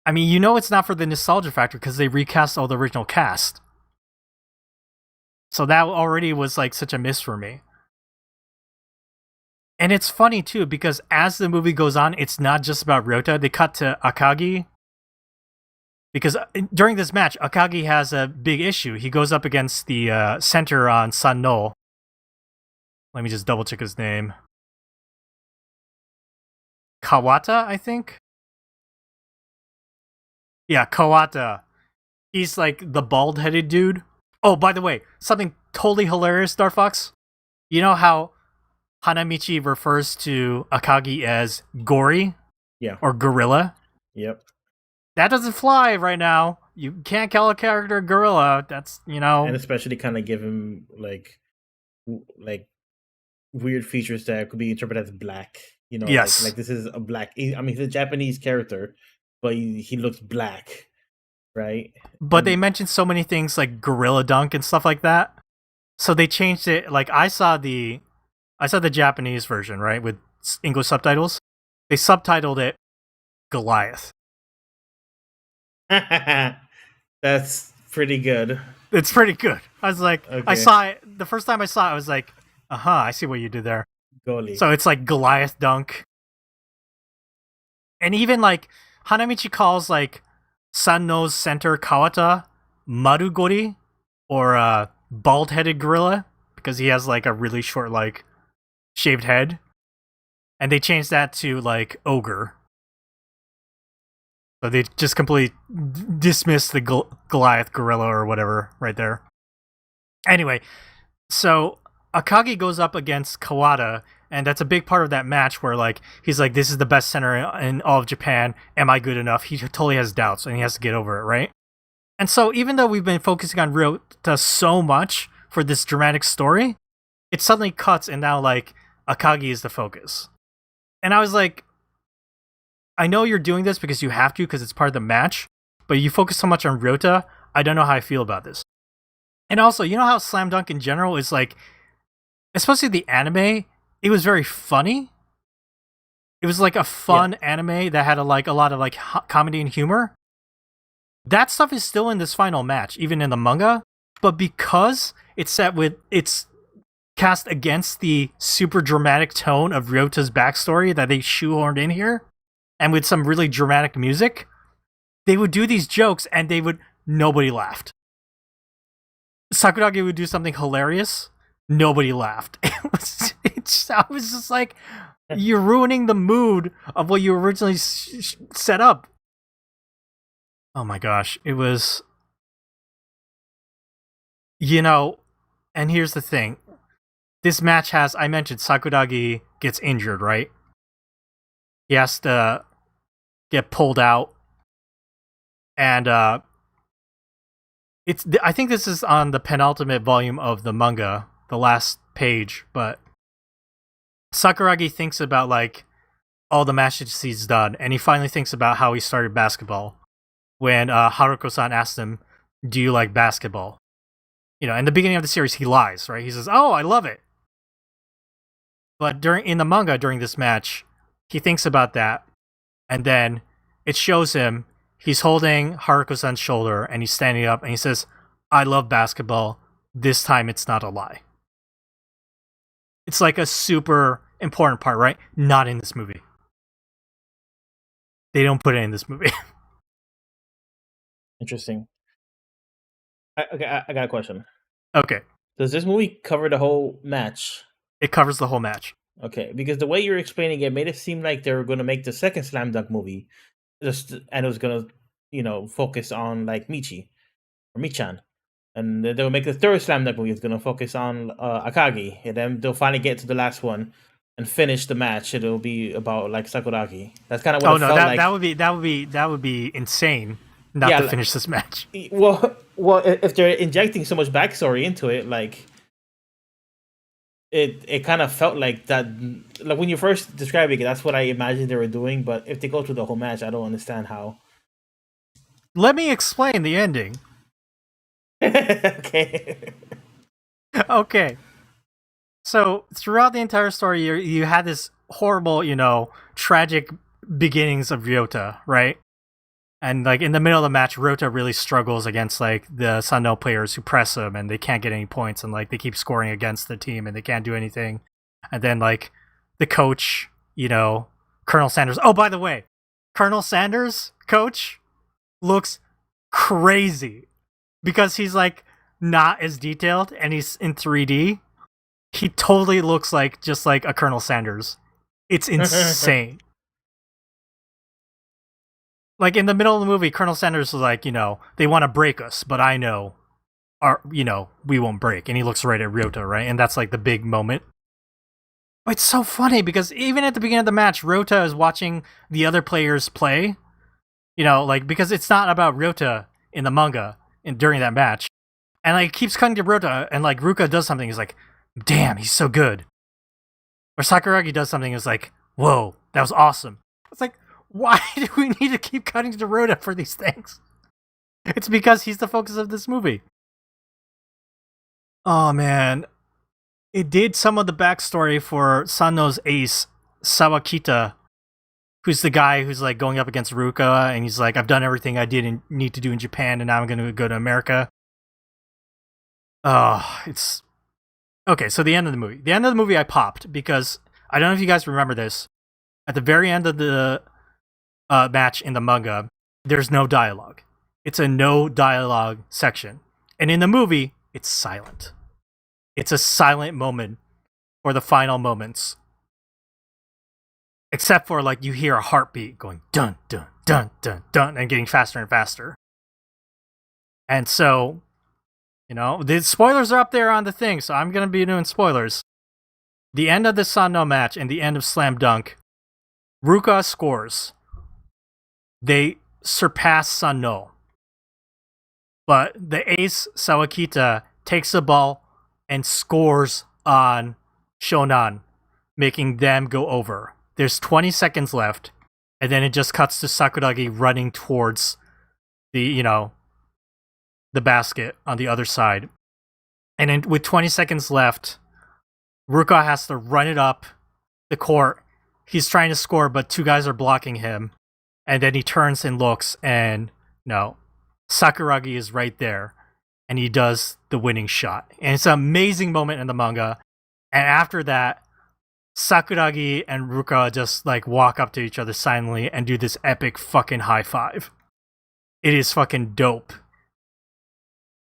I mean, it's not for the nostalgia factor because they recast all the original cast. So that already was like such a miss for me. And it's funny too, because as the movie goes on, it's not just about Ryota. They cut to Akagi. Because during this match, Akagi has a big issue. He goes up against the center on Sanno. Let me just double check his name. Kawata, I think? Yeah, Kawata. He's like the bald-headed dude. Oh, by the way, something totally hilarious, Darfox. You know how Hanamichi refers to Akagi as Gory? Yeah. Or Gorilla? Yep. That doesn't fly right now. You can't call a character a gorilla. That's, And especially kind of give him like weird features that could be interpreted as black. Yes. Like this is a black. I mean, he's a Japanese character, but he looks black, right? But they mentioned so many things like gorilla dunk and stuff like that. So they changed it. Like I saw the Japanese version, right, with English subtitles. They subtitled it Goliath. That's pretty good. It's pretty good. I was like, Okay. I saw it the first time I saw it. I was like, I see what you did there. Goalie. So it's like Goliath dunk, and even like Hanamichi calls like Sanno's center Kawata Marugori, or bald-headed gorilla, because he has like a really short like shaved head, and they changed that to like ogre. So they just completely dismissed the Goliath gorilla or whatever right there. Anyway, so Akagi goes up against Kawata, and that's a big part of that match where like he's like, this is the best center in all of Japan. Am I good enough? He totally has doubts, and he has to get over it, right? And so even though we've been focusing on Ryota so much for this dramatic story, it suddenly cuts, and now like Akagi is the focus. And I was like, I know you're doing this because you have to, because it's part of the match, but you focus so much on Ryota, I don't know how I feel about this. And also, you know how Slam Dunk in general is like, especially the anime, it was very funny. It was like a fun anime that had a lot of like comedy and humor. That stuff is still in this final match, even in the manga, but because it's cast against the super dramatic tone of Ryota's backstory that they shoehorned in here, and with some really dramatic music, they would do these jokes and nobody laughed. Sakuragi would do something hilarious, nobody laughed. I was just like, you're ruining the mood of what you originally set up. Oh my gosh, it was, and here's the thing. This match I mentioned Sakuragi gets injured, right? He has to get pulled out, and I think this is on the penultimate volume of the manga, the last page, but Sakuragi thinks about like all the matches he's done, and he finally thinks about how he started basketball when Haruko-san asked him, do you like basketball? In the beginning of the series, he lies, right? He says, oh, I love it. But in the manga, during this match, he thinks about that, and then it shows him he's holding Haruko-san's shoulder, and he's standing up, and he says, I love basketball. This time it's not a lie. It's like a super important part, right? Not in this movie. They don't put it in this movie. Interesting. I got a question. Okay, Does this movie cover the whole match? it covers the whole match. Okay, because the way you're explaining it made it seem like they were going to make the second Slam Dunk movie, and it was going to, focus on like Michi or Michan, and then they'll make the third Slam Dunk movie. It's going to focus on Akagi, and then they'll finally get to the last one and finish the match. It'll be about like Sakuragi. That's kind of what Oh it no, felt that like. that would be insane not Yeah, to finish this match. Well, if they're injecting so much backstory into it, like it kind of felt like that. Like when you first describing it, that's what I imagined they were doing. But if they go through the whole match, I don't understand how. Let me explain the ending. Okay. Okay. So throughout the entire story, you had this horrible, tragic beginnings of Ryota, right? And like in the middle of the match, Ryota really struggles against like the Sanno players who press him, and they can't get any points, and like they keep scoring against the team, and they can't do anything. And then like the coach, Colonel Sanders. Oh, by the way, Colonel Sanders, coach, looks crazy because he's like not as detailed, and he's in 3D. He totally looks like just like a Colonel Sanders. It's insane. Like in the middle of the movie, Colonel Sanders was like, they want to break us, but I know, we won't break. And he looks right at Ryota, right? And that's like the big moment. It's so funny because even at the beginning of the match, Ryota is watching the other players play. Because it's not about Ryota in the manga during that match. And like keeps cutting to Ryota, and like Ruka does something, he's like, damn, he's so good. Or Sakuragi does something, is like, whoa, that was awesome. It's like, why do we need to keep cutting to Ryota for these things? It's because he's the focus of this movie. Oh man. It did some of the backstory for Sanno's ace, Sawakita, who's the guy who's like going up against Ruka, and he's like, I've done everything I didn't need to do in Japan, and now I'm going to go to America. Oh, it's... Okay, so the end of the movie. The end of the movie I popped because, I don't know if you guys remember this, at the very end of the match in the manga, there's no dialogue. It's a no dialogue section. And in the movie, it's silent. It's a silent moment for the final moments. Except for like you hear a heartbeat going dun dun dun dun dun and getting faster and faster. And so, the spoilers are up there on the thing, so I'm gonna be doing spoilers. The end of the Sanno match and the end of Slam Dunk, Ruka scores. They surpass Sanno. But the ace, Sawakita, takes the ball and scores on Shonan, making them go over. There's 20 seconds left, and then it just cuts to Sakuragi running towards the, the basket on the other side. And then with 20 seconds left, Ruka has to run it up the court. He's trying to score, but two guys are blocking him. And then he turns and looks, and no, Sakuragi is right there, and he does the winning shot. And it's an amazing moment in the manga. And after that, Sakuragi and Ruka just like walk up to each other silently and do this epic fucking high five. It is fucking dope.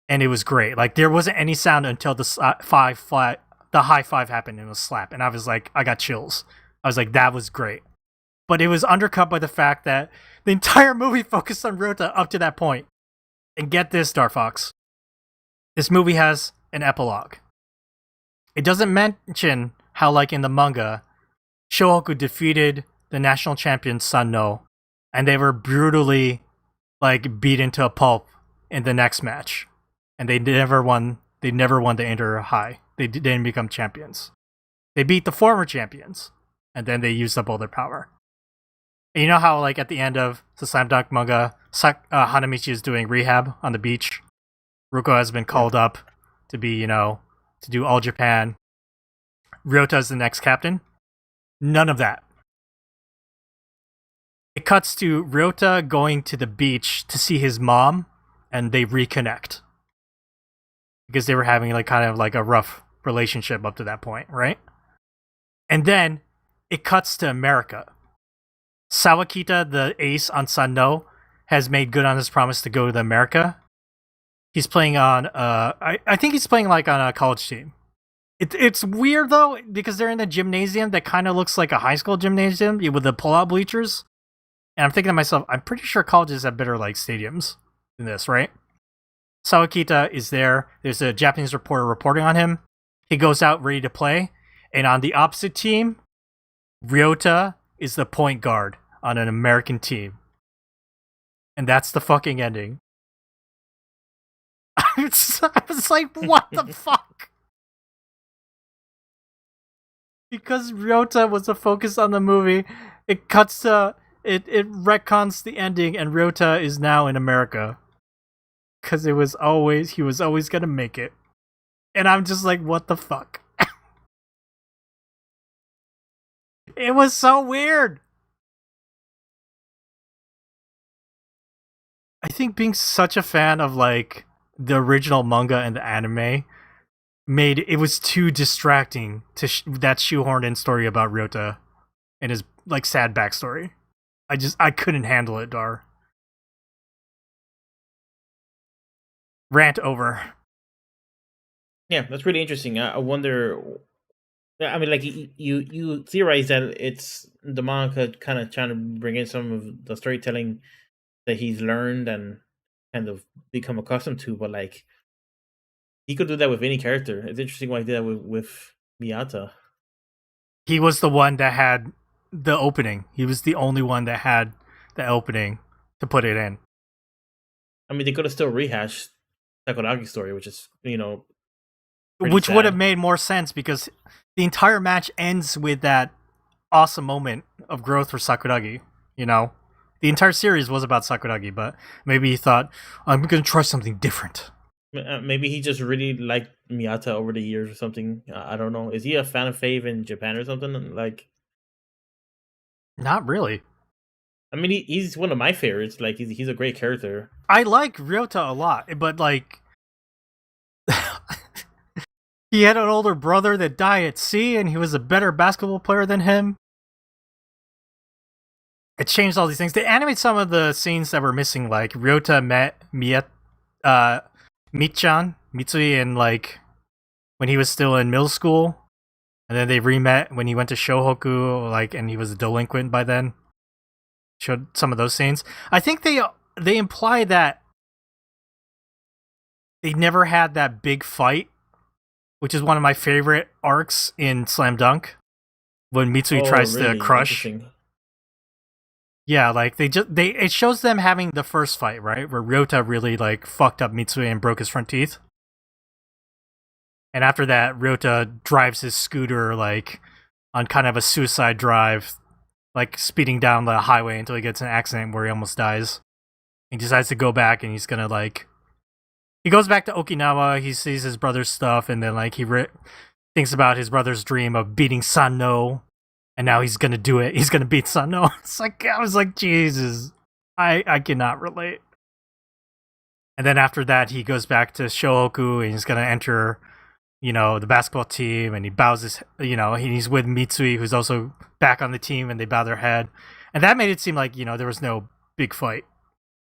And it was great. Like there wasn't any sound until the high five happened and it was slap. And I was like, I got chills. I was like, that was great. But it was undercut by the fact that the entire movie focused on Ryota up to that point. And get this, Star Fox. This movie has an epilogue. It doesn't mention how, like in the manga, Shohoku defeated the national champion Sanno, and they were brutally like beat into a pulp in the next match, and they never won. They never won the Inter High. They didn't become champions. They beat the former champions, and then they used up all their power. And you know how, like at the end of the Slam Dunk manga, Hanamichi is doing rehab on the beach. Ruko has been called up to be, to do All Japan. Ryota is the next captain. None of that. It cuts to Ryota going to the beach to see his mom, and they reconnect. Because they were having like kind of like a rough relationship up to that point, right? And then it cuts to America. Sawakita, the ace on Sanno, has made good on his promise to go to America. He's playing on I think he's playing like on a college team. It's weird though because they're in a gymnasium that kind of looks like a high school gymnasium with the pull-out bleachers. And I'm thinking to myself, I'm pretty sure colleges have better like stadiums than this, right? Sawakita is there. There's a Japanese reporter reporting on him. He goes out ready to play, and on the opposite team, Ryota is the point guard on an American team. And that's the fucking ending. I was like, what the fuck? Because Ryota was the focus on the movie, it cuts to it retcons the ending, and Ryota is now in America. Because he was always gonna make it. And I'm just like, what the fuck? It was so weird. I think being such a fan of like the original manga and the anime made it was too distracting to that shoehorned in story about Ryota and his like sad backstory. I couldn't handle it, Dar. Rant over. Yeah, that's really interesting. I wonder. I mean, like you theorize that it's the manga kind of trying to bring in some of the storytelling that he's learned and kind of become accustomed to, but like he could do that with any character. It's interesting why he did that with Miyata. He was the one that had the opening. He was the only one that had the opening to put it in. I mean, they could have still rehashed Sakuragi's story, which is Which sad. would have made more sense because the entire match ends with that awesome moment of growth for Sakuragi, you know? The entire series was about Sakuragi, but maybe he thought, I'm going to try something different. Maybe he just really liked Miyata over the years or something. I don't know. Is he a fan of Fave in Japan or something? Like, not really. I mean, he's one of my favorites. Like, he's a great character. I like Ryota a lot, but like, he had an older brother that died at sea, and he was a better basketball player than him. It changed all these things. They animate some of the scenes that were missing, like Ryota met Michan, Mitsui, in like when he was still in middle school, and then they re-met when he went to Shohoku, like, and he was a delinquent by then. Showed some of those scenes. I think they imply that they never had that big fight, which is one of my favorite arcs in Slam Dunk, when Mitsui tries to crush. Yeah, like it shows them having the first fight, right? Where Ryota really like fucked up Mitsui and broke his front teeth. And after that, Ryota drives his scooter like on kind of a suicide drive, like speeding down the highway until he gets in an accident where he almost dies. He decides to go back and he's gonna like he goes back to Okinawa, he sees his brother's stuff, and then like he thinks about his brother's dream of beating Sanno. And now he's gonna do it. He's gonna beat Sanno. It's like I was like, Jesus, I cannot relate. And then after that, he goes back to Shohoku and he's gonna enter, the basketball team. And he bows his, he's with Mitsui, who's also back on the team, and they bow their head. And that made it seem like there was no big fight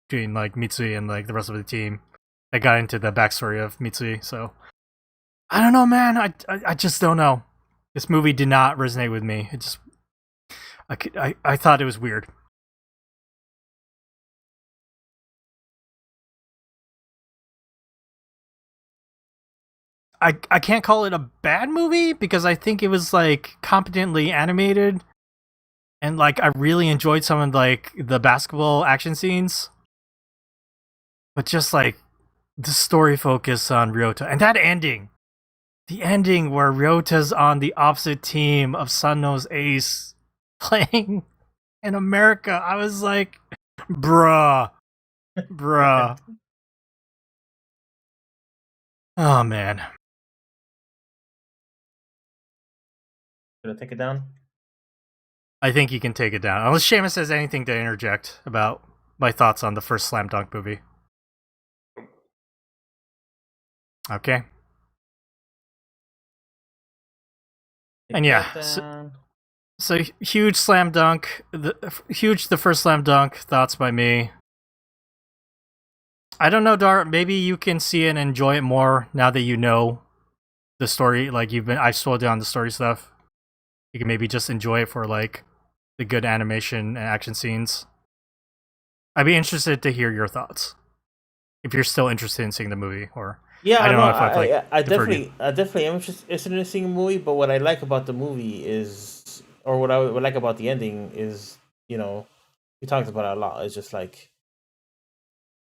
between like Mitsui and like the rest of the team. That got into the backstory of Mitsui. So I don't know, man. I just don't know. This movie did not resonate with me. It just, I thought it was weird. I can't call it a bad movie because I think it was like competently animated, and like I really enjoyed some of like the basketball action scenes. But just like the story focus on Ryota and that ending. The ending where Ryota's on the opposite team of Sanno's ace playing in America. I was like, bruh. Oh, man. Should I take it down? I think you can take it down. Unless Seamus has anything to interject about my thoughts on the first Slam Dunk movie. Okay. And yeah, so huge Slam Dunk, the first Slam Dunk, thoughts by me. I don't know, Dar. Maybe you can see it and enjoy it more now that you know the story. Like I've slowed down the story stuff. You can maybe just enjoy it for like the good animation and action scenes. I'd be interested to hear your thoughts if you're still interested in seeing the movie. Or Yeah, I don't no, know if I've like I deferred you. definitely am interested in seeing a movie. But what I like about the movie is, or what I would like about the ending is, you know, we talked about it a lot. It's just like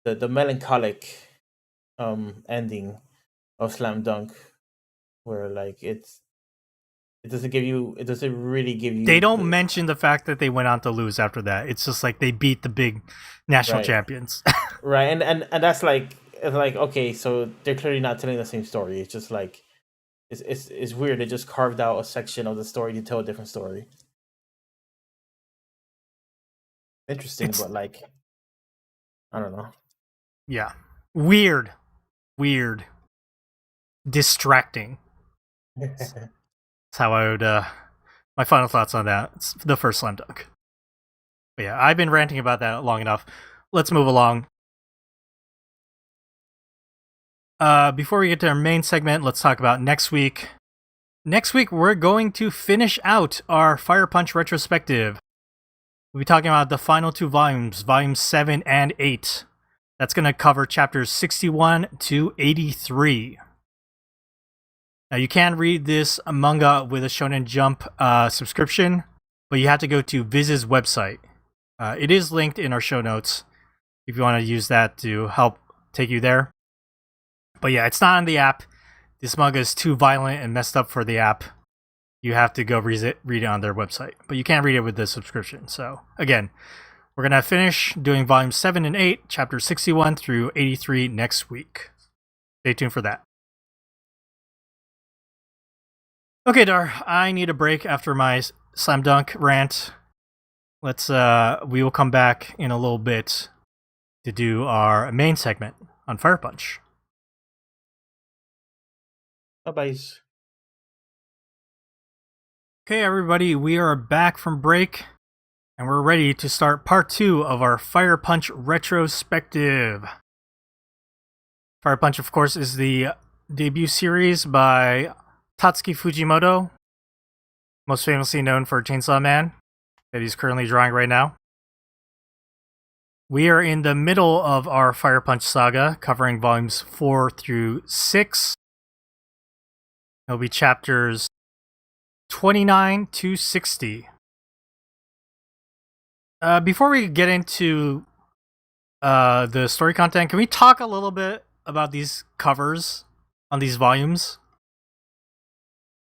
the melancholic ending of Slam Dunk, where like it doesn't really give They you don't mention the fact that they went on to lose after that. It's just like they beat the big national Right. champions. right, and that's like, it's like, okay, so they're clearly not telling the same story. It's just like it's weird. They just carved out a section of the story to tell a different story. Interesting, It's but like, I don't know. yeah, weird, distracting. That's how I would. My final thoughts on that. It's the first slam dunk. But yeah, I've been ranting about that long enough. Let's move along. Before we get to our main segment, let's talk about next week. Next week, we're going to finish out our Fire Punch retrospective. We'll be talking about the final two volumes, volumes 7 and 8. That's going to cover chapters 61 to 83. Now, you can read this manga with a Shonen Jump subscription, but you have to go to Viz's website. It is linked in our show notes if you want to use that to help take you there. But yeah, it's not on the app. This manga is too violent and messed up for the app. You have to go read it on their website. But you can't read it with the subscription. So again, we're going to finish doing volumes 7 and 8, chapters 61 through 83 next week. Stay tuned for that. Okay, Dar, I need a break after my slam dunk rant. We will come back in a little bit to do our main segment on Fire Punch. Bye-bye. Okay, everybody, we are back from break, and we're ready to start part 2 of our Fire Punch retrospective. Fire Punch, of course, is the debut series by Tatsuki Fujimoto, most famously known for Chainsaw Man, that he's currently drawing right now. We are in the middle of our Fire Punch saga, covering volumes 4 through 6. It'll be chapters 29 to 60. Before we get into the story content, can we talk a little bit about these covers on these volumes?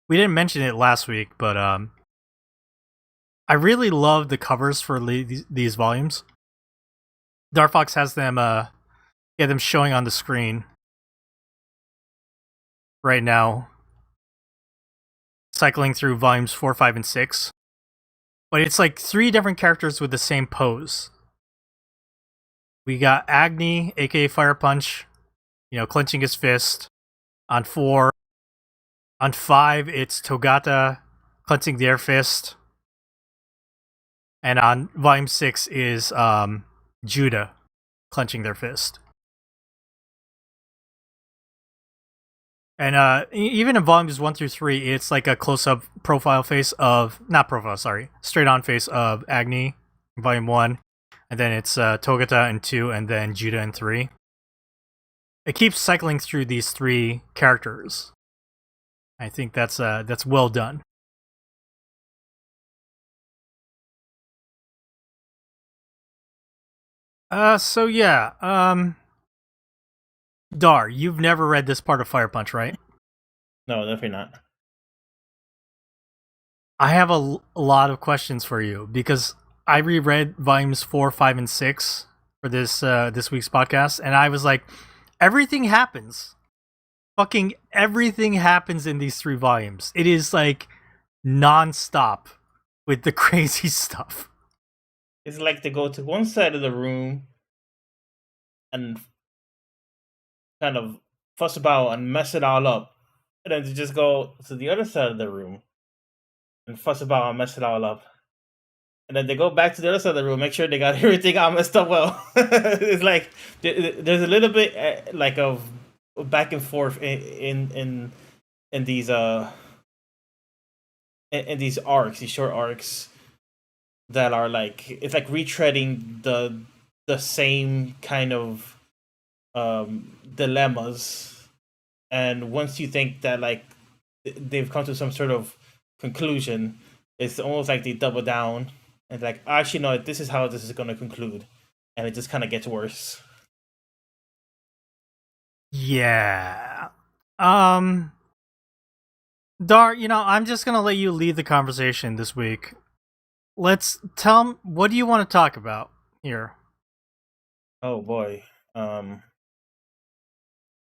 We didn't mention it last week, but I really love the covers for these volumes. Darfox has them showing on the screen right now, cycling through volumes 4, 5, and 6. But it's like 3 different characters with the same pose. We got Agni, aka Fire Punch, clenching his fist on 4. On 5, it's Togata clenching their fist. And on volume 6 is Judah clenching their fist. And even in volumes 1 through 3, it's like a close-up straight-on face of Agni in volume 1. And then it's Togata in 2, and then Judah in 3. It keeps cycling through these 3 characters. I think that's well done. So yeah, Dar, you've never read this part of Fire Punch, right? No, definitely not. I have a lot of questions for you because I reread volumes 4, 5, and 6 for this week's podcast, and I was like, everything happens. Fucking everything happens in these 3 volumes. It is like non-stop with the crazy stuff. It's like they go to one side of the room and kind of fuss about and mess it all up, and then to just go to the other side of the room and fuss about and mess it all up. and then they go back to the other side of the room, make sure they got everything all messed up well. It's like there's a little bit like of back and forth in these in these arcs, these short arcs that are like, it's like retreading the same kind of dilemmas. And once you think that like they've come to some sort of conclusion, it's almost like they double down and like, actually no, this is how this is going to conclude, and it just kind of gets worse. Yeah. Dar, I'm just gonna let you lead the conversation this week. Let's tell what do you want to talk about here? Oh boy. What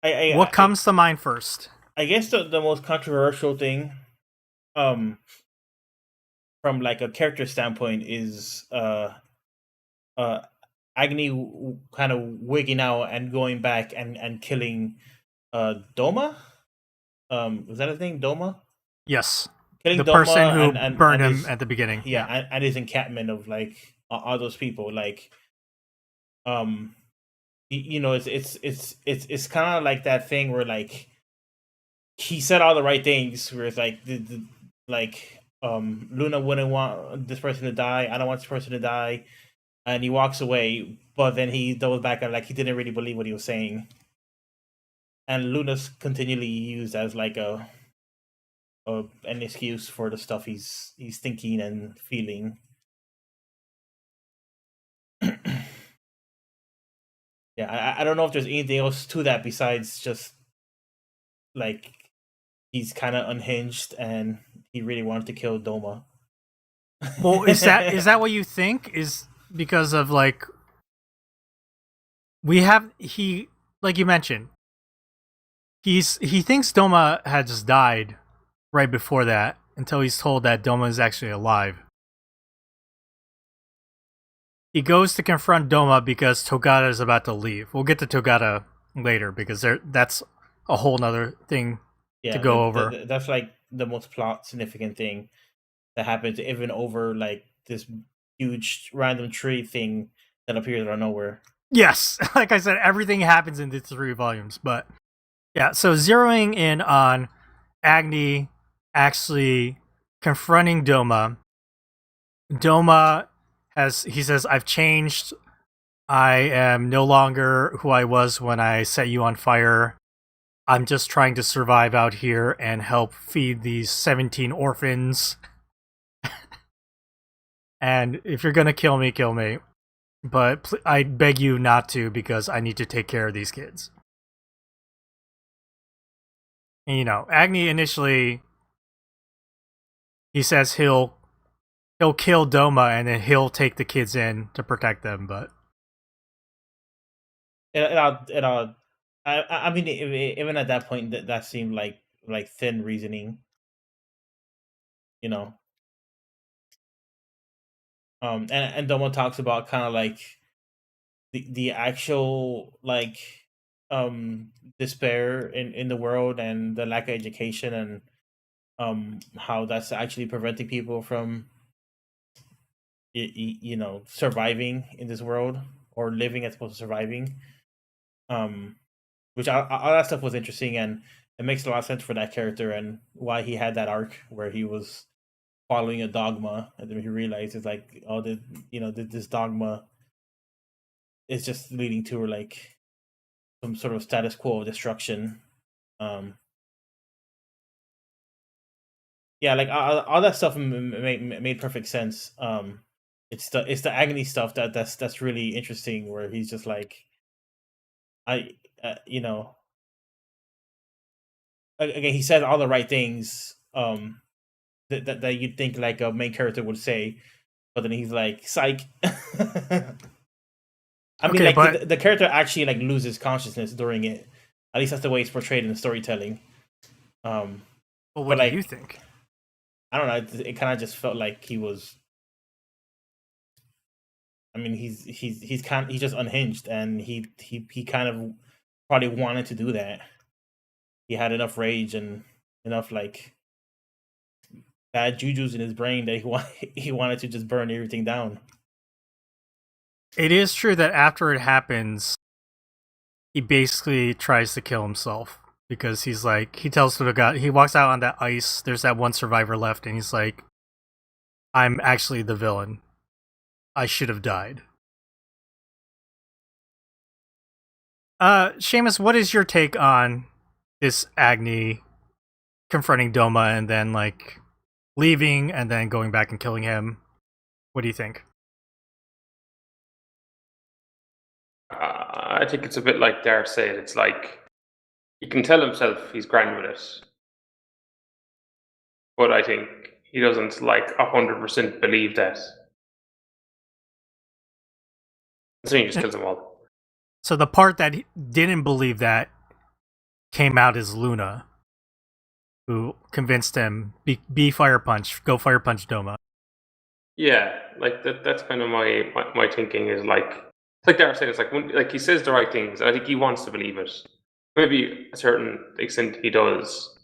What comes to mind first? I guess the most controversial thing, from like a character standpoint, is Agni kind of wigging out and going back and killing Doma. Was that his name, Doma? Yes, Killing the Doma person who and burned him his, at the beginning. yeah, and his encampment of like all those people. Like, it's kind of like that thing where like he said all the right things. Where it's like Luna wouldn't want this person to die. I don't want this person to die, and he walks away. But then he doubles back and like he didn't really believe what he was saying. And Luna's continually used as like an excuse for the stuff he's thinking and feeling. Yeah, I don't know if there's anything else to that besides just like he's kind of unhinged and he really wanted to kill Doma. Well, is that what you think? Is because of like he like you mentioned, he thinks Doma had just died right before that until he's told that Doma is actually alive. He goes to confront Doma because Togata is about to leave. We'll get to Togata later because that's a whole nother thing to go over. That's like the most plot significant thing that happens, even over like this huge random tree thing that appears out of nowhere. Yes, like I said, everything happens in the 3 volumes. But yeah, so zeroing in on Agni actually confronting Doma. Doma he says, I've changed. I am no longer who I was when I set you on fire. I'm just trying to survive out here and help feed these 17 orphans. And if you're gonna kill me, kill me. But I beg you not to because I need to take care of these kids. And Agni initially, he says he'll kill Doma and then he'll take the kids in to protect them, but I mean, even at that point, that seemed like thin reasoning, and Doma talks about kind of like the actual like despair in the world and the lack of education, and how that's actually preventing people from surviving in this world or living as opposed to surviving. Which all that stuff was interesting, and it makes a lot of sense for that character and why he had that arc where he was following a dogma, and then he realized it's like, oh, this dogma is just leading to like some sort of status quo of destruction. Yeah, like all that stuff made perfect sense. It's the Agony stuff that's really interesting, where he's just like, again, he said all the right things that you'd think like a main character would say, but then he's like, psych. I mean, like the character actually like loses consciousness during it. At least that's the way it's portrayed in the storytelling. Well, what do you think? I don't know. It kind of just felt like he was. I mean, he's just unhinged, and he kind of probably wanted to do that. He had enough rage and enough like bad juju's in his brain that he wanted to just burn everything down. It is true that after it happens, he basically tries to kill himself because he's like, he tells the guy, he walks out on that ice. There's that one survivor left, and he's like, "I'm actually the villain. I should have died." Seamus, what is your take on this Agni confronting Doma and then like leaving and then going back and killing him? What do you think? I think it's a bit like Dar said. It's like he can tell himself he's grand with it, but I think he doesn't like 100% believe that. So he just kills them all. So the part that he didn't believe that came out as Luna, who convinced him, be Fire Punch, go Fire Punch Doma. Yeah, like that's kind of my thinking is like, it's like Dar said, it's like he says the right things, and I think he wants to believe it. Maybe a certain extent he does,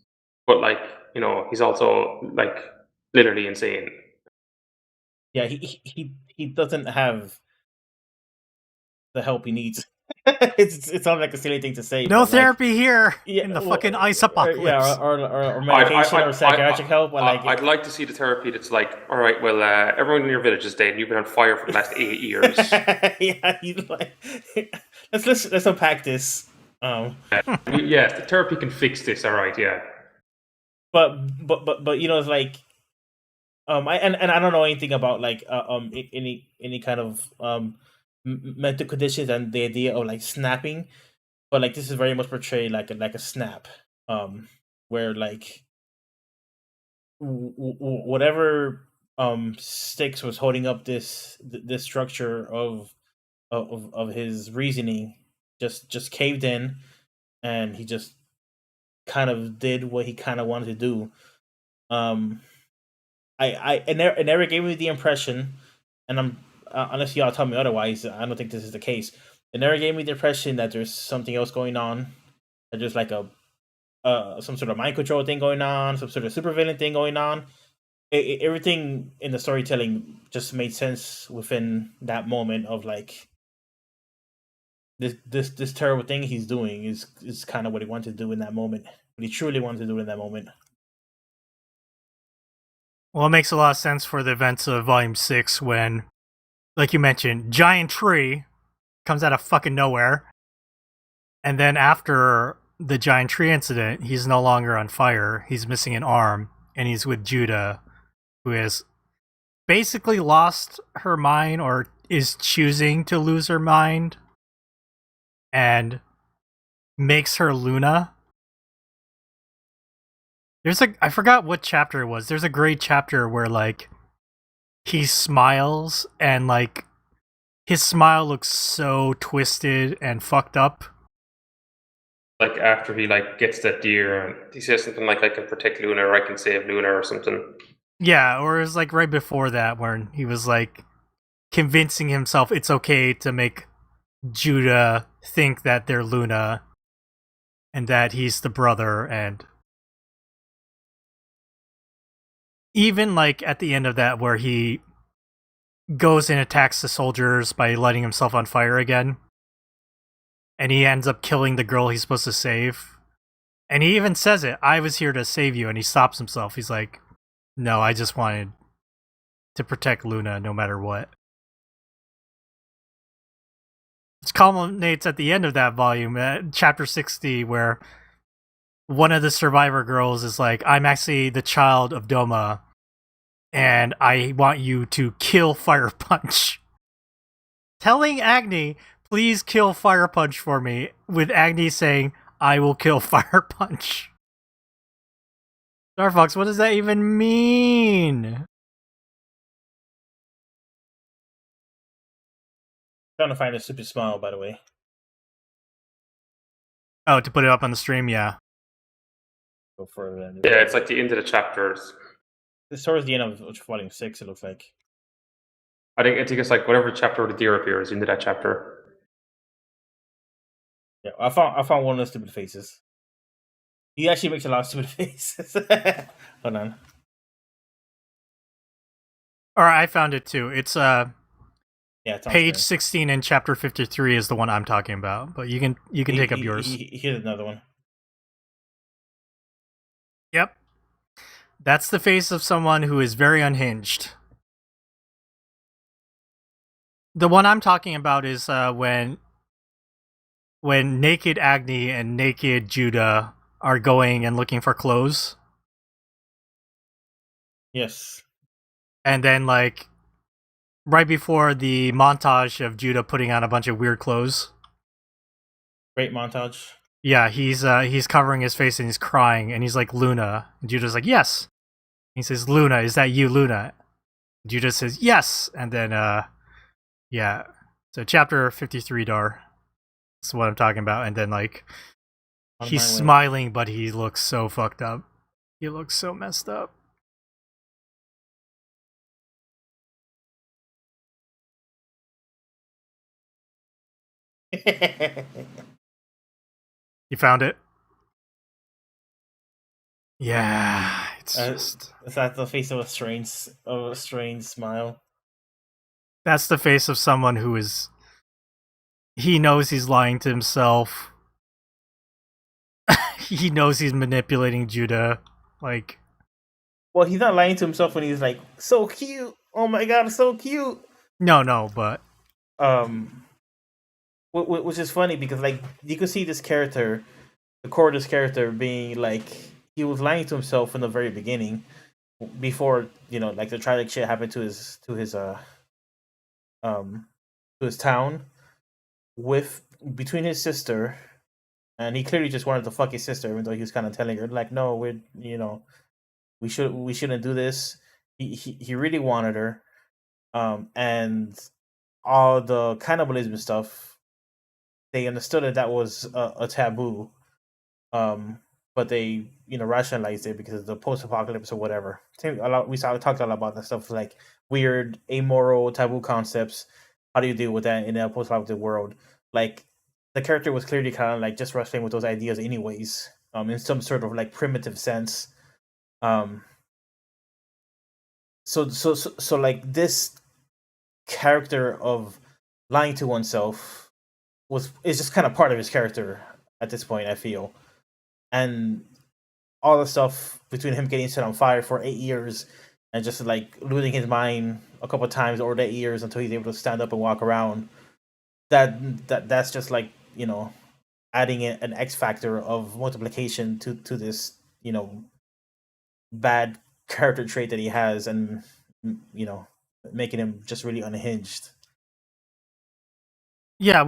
but like, you know, he's also like literally insane. Yeah, he doesn't have the help he needs. It sounds like a silly thing to say. No but, therapy like, here yeah, in the well, fucking ice or, apocalypse. yeah, or medication or psychiatric help. But like, I'd like to see the therapy that's like, all right, well, everyone in your village is dead, and you've been on fire for the last 8 years. yeah, he's like, let's unpack this. Yeah, if the therapy can fix this, all right, yeah. But you know, it's like, I don't know anything about like any kind of mental conditions and the idea of like snapping, but like this is very much portrayed like a snap, where like whatever Styx was holding up this structure of his reasoning just caved in, and he just kind of did what he kind of wanted to do. It never gave me the impression, and I'm unless y'all tell me otherwise, I don't think this is the case. It never gave me the impression that there's something else going on, that there's like a some sort of mind control thing going on, some sort of supervillain thing going on. Everything in the storytelling just made sense within that moment of like this terrible thing he's doing is kind of what he wanted to do in that moment. What he truly wanted to do in that moment. Well, it makes a lot of sense for the events of Volume 6 when, like you mentioned, giant tree comes out of fucking nowhere. And then after the giant tree incident, he's no longer on fire. He's missing an arm, and he's with Judah, who has basically lost her mind or is choosing to lose her mind and makes her Luna. I forgot what chapter it was. There's a great chapter where like he smiles and like his smile looks so twisted and fucked up. Like after he like gets that deer and he says something like, "I can protect Luna," or "I can save Luna," or something. Yeah, or it was like right before that where he was like convincing himself it's okay to make Judah think that they're Luna and that he's the brother. And even like at the end of that where he goes and attacks the soldiers by lighting himself on fire again, and he ends up killing the girl he's supposed to save, and he even says it, "I was here to save you," and he stops himself. He's like, "No, I just wanted to protect Luna no matter what." Which culminates at the end of that volume, chapter 60, where one of the survivor girls is like, "I'm actually the child of Doma, and I want you to kill Fire Punch." Telling Agni, "Please kill Fire Punch for me," with Agni saying, "I will kill Fire Punch." Starfox, what does that even mean? Trying to find a stupid smile, by the way. Oh, to put it up on the stream, yeah. Go further than Yeah, it's like the end of the chapters. This towards the end of volume 6, it looks like. I think it's like whatever chapter the deer appears into that chapter. Yeah, I found one of the stupid faces. He actually makes a lot of stupid faces. Hold on. Or I found it too. It's Yeah, it's on page screen. 16 in chapter 53 is the one I'm talking about. But you can take up yours. Here's another one. Yep. That's the face of someone who is very unhinged. The one I'm talking about is when naked Agni and naked Judah are going and looking for clothes, Yes. and then like right before the montage of Judah putting on a bunch of weird clothes. Great montage. Yeah, he's covering his face and he's crying and he's like, Luna. And Judah's like, yes. He says, Luna, is that you, Luna? Judah says, yes. And then yeah. So chapter 53 Dar. That's what I'm talking about. And then like On he's my way. smiling, but he looks so fucked up. He looks so messed up. You found it? Yeah, it's just Is that the face of a strange smile? that's the face of someone who is he knows he's lying to himself. He knows he's manipulating Judah. Like, Well, he's not lying to himself when he's like, so cute. Oh my god, so cute. no, but Which is funny because like you could see this character, the core of this character being like he was lying to himself from the very beginning, before like the tragic shit happened to his um to his town, with between his sister, and he clearly just wanted to fuck his sister, even though he was kind of telling her like, no, we shouldn't do this. He really wanted her, and all the cannibalism stuff. They understood that was a taboo, but they rationalized it because of the post-apocalypse or whatever. We talked a lot about that stuff, like weird, amoral, taboo concepts. How do you deal with that in a post-apocalyptic world? Like the character was clearly kind of like just wrestling with those ideas, anyways, in some sort of like primitive sense. Um, so like this character of lying to oneself is just kind of part of his character at this point, I feel. And all the stuff between him getting set on fire for 8 years and just like losing his mind a couple of times over that years until he's able to stand up and walk around, that's just like adding an X factor of multiplication to this bad character trait that he has, and making him just really unhinged. yeah,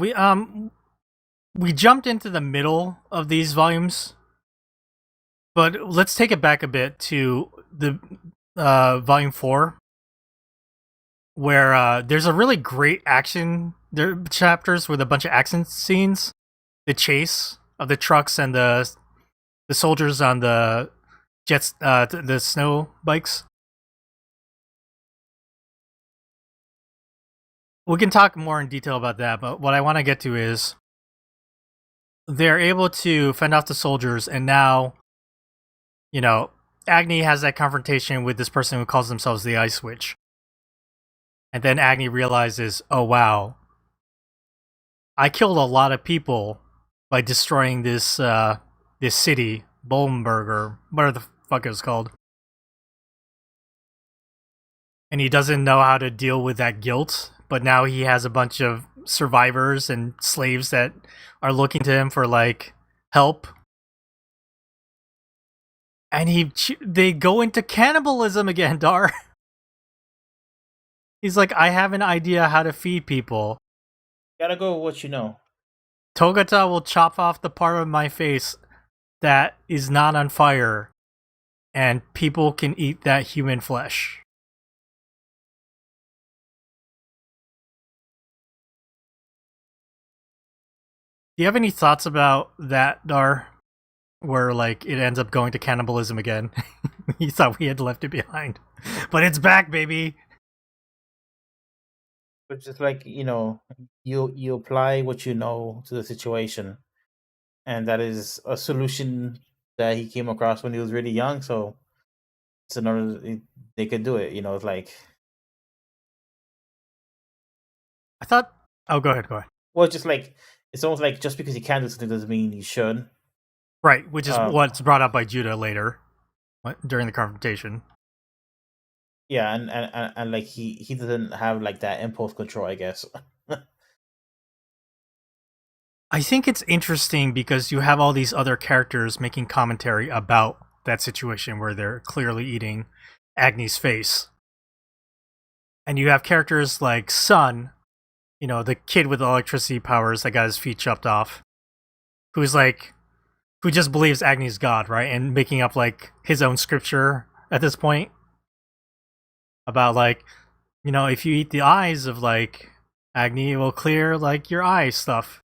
we jumped into the middle of these volumes, but let's take it back a bit to the volume 4, where there's a really great action chapters with a bunch of action scenes. The chase of the trucks and the soldiers on the jets, the snow bikes. We can talk more in detail about that, but what I want to get to is they're able to fend off the soldiers, and now, Agni has that confrontation with this person who calls themselves the Ice Witch. And then Agni realizes, oh wow, I killed a lot of people by destroying this this city, Bolmberg, or whatever the fuck it was called. And he doesn't know how to deal with that guilt, but now he has a bunch of survivors and slaves that are looking to him for like help. And they go into cannibalism again, Dar. He's like, I have an idea how to feed people. Gotta go with what you know. Togata will chop off the part of my face that is not on fire, and people can eat that human flesh. Do you have any thoughts about that, Dar? Where like it ends up going to cannibalism again? You thought we had left it behind, but it's back, baby. But just like you apply what you know to the situation, and that is a solution that he came across when he was really young. So it's another they could do it. It's like I thought. Oh, go ahead. Well, it's just like it's almost like just because you can't do something doesn't mean you should. Right, which is what's brought up by Judah later during the confrontation. Yeah, and like he doesn't have like that impulse control, I guess. I think it's interesting because you have all these other characters making commentary about that situation where they're clearly eating Agni's face. And you have characters like Sun, you know, the kid with the electricity powers that got his feet chopped off, who just believes Agni's God, right? And making up like his own scripture at this point about like, you know, if you eat the eyes of like Agni, it will clear like your eye stuff.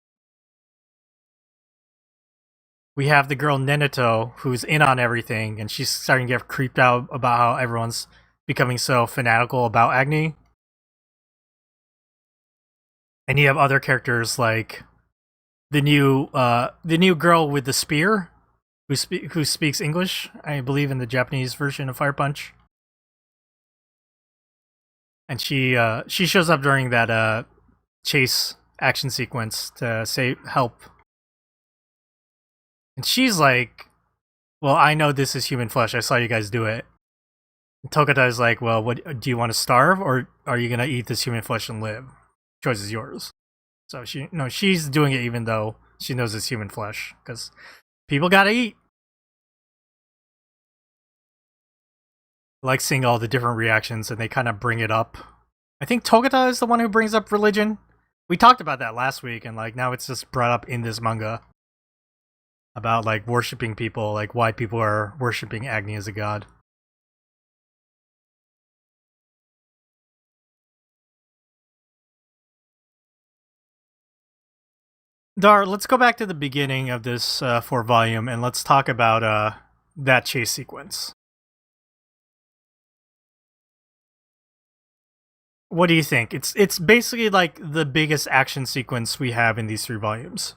We have the girl Nenato who's in on everything, and she's starting to get creeped out about how everyone's becoming so fanatical about Agni. And you have other characters like the new girl with the spear, who speaks English, I believe, in the Japanese version of Fire Punch. And she shows up during that chase action sequence to say help. And she's like, well, I know this is human flesh. I saw you guys do it. And Tokata is like, well, what do you want to starve, or are you gonna eat this human flesh and live? Choice is yours. So she's doing it even though she knows it's human flesh because people gotta eat. I like seeing all the different reactions, and they kind of bring it up. I think Togata is the one who brings up religion. We talked about that last week, and like now it's just brought up in this manga about like worshiping people, like why people are worshiping Agni as a god. Dar, let's go back to the beginning of this 4-volume and let's talk about that chase sequence. What do you think? It's basically like the biggest action sequence we have in these 3 volumes.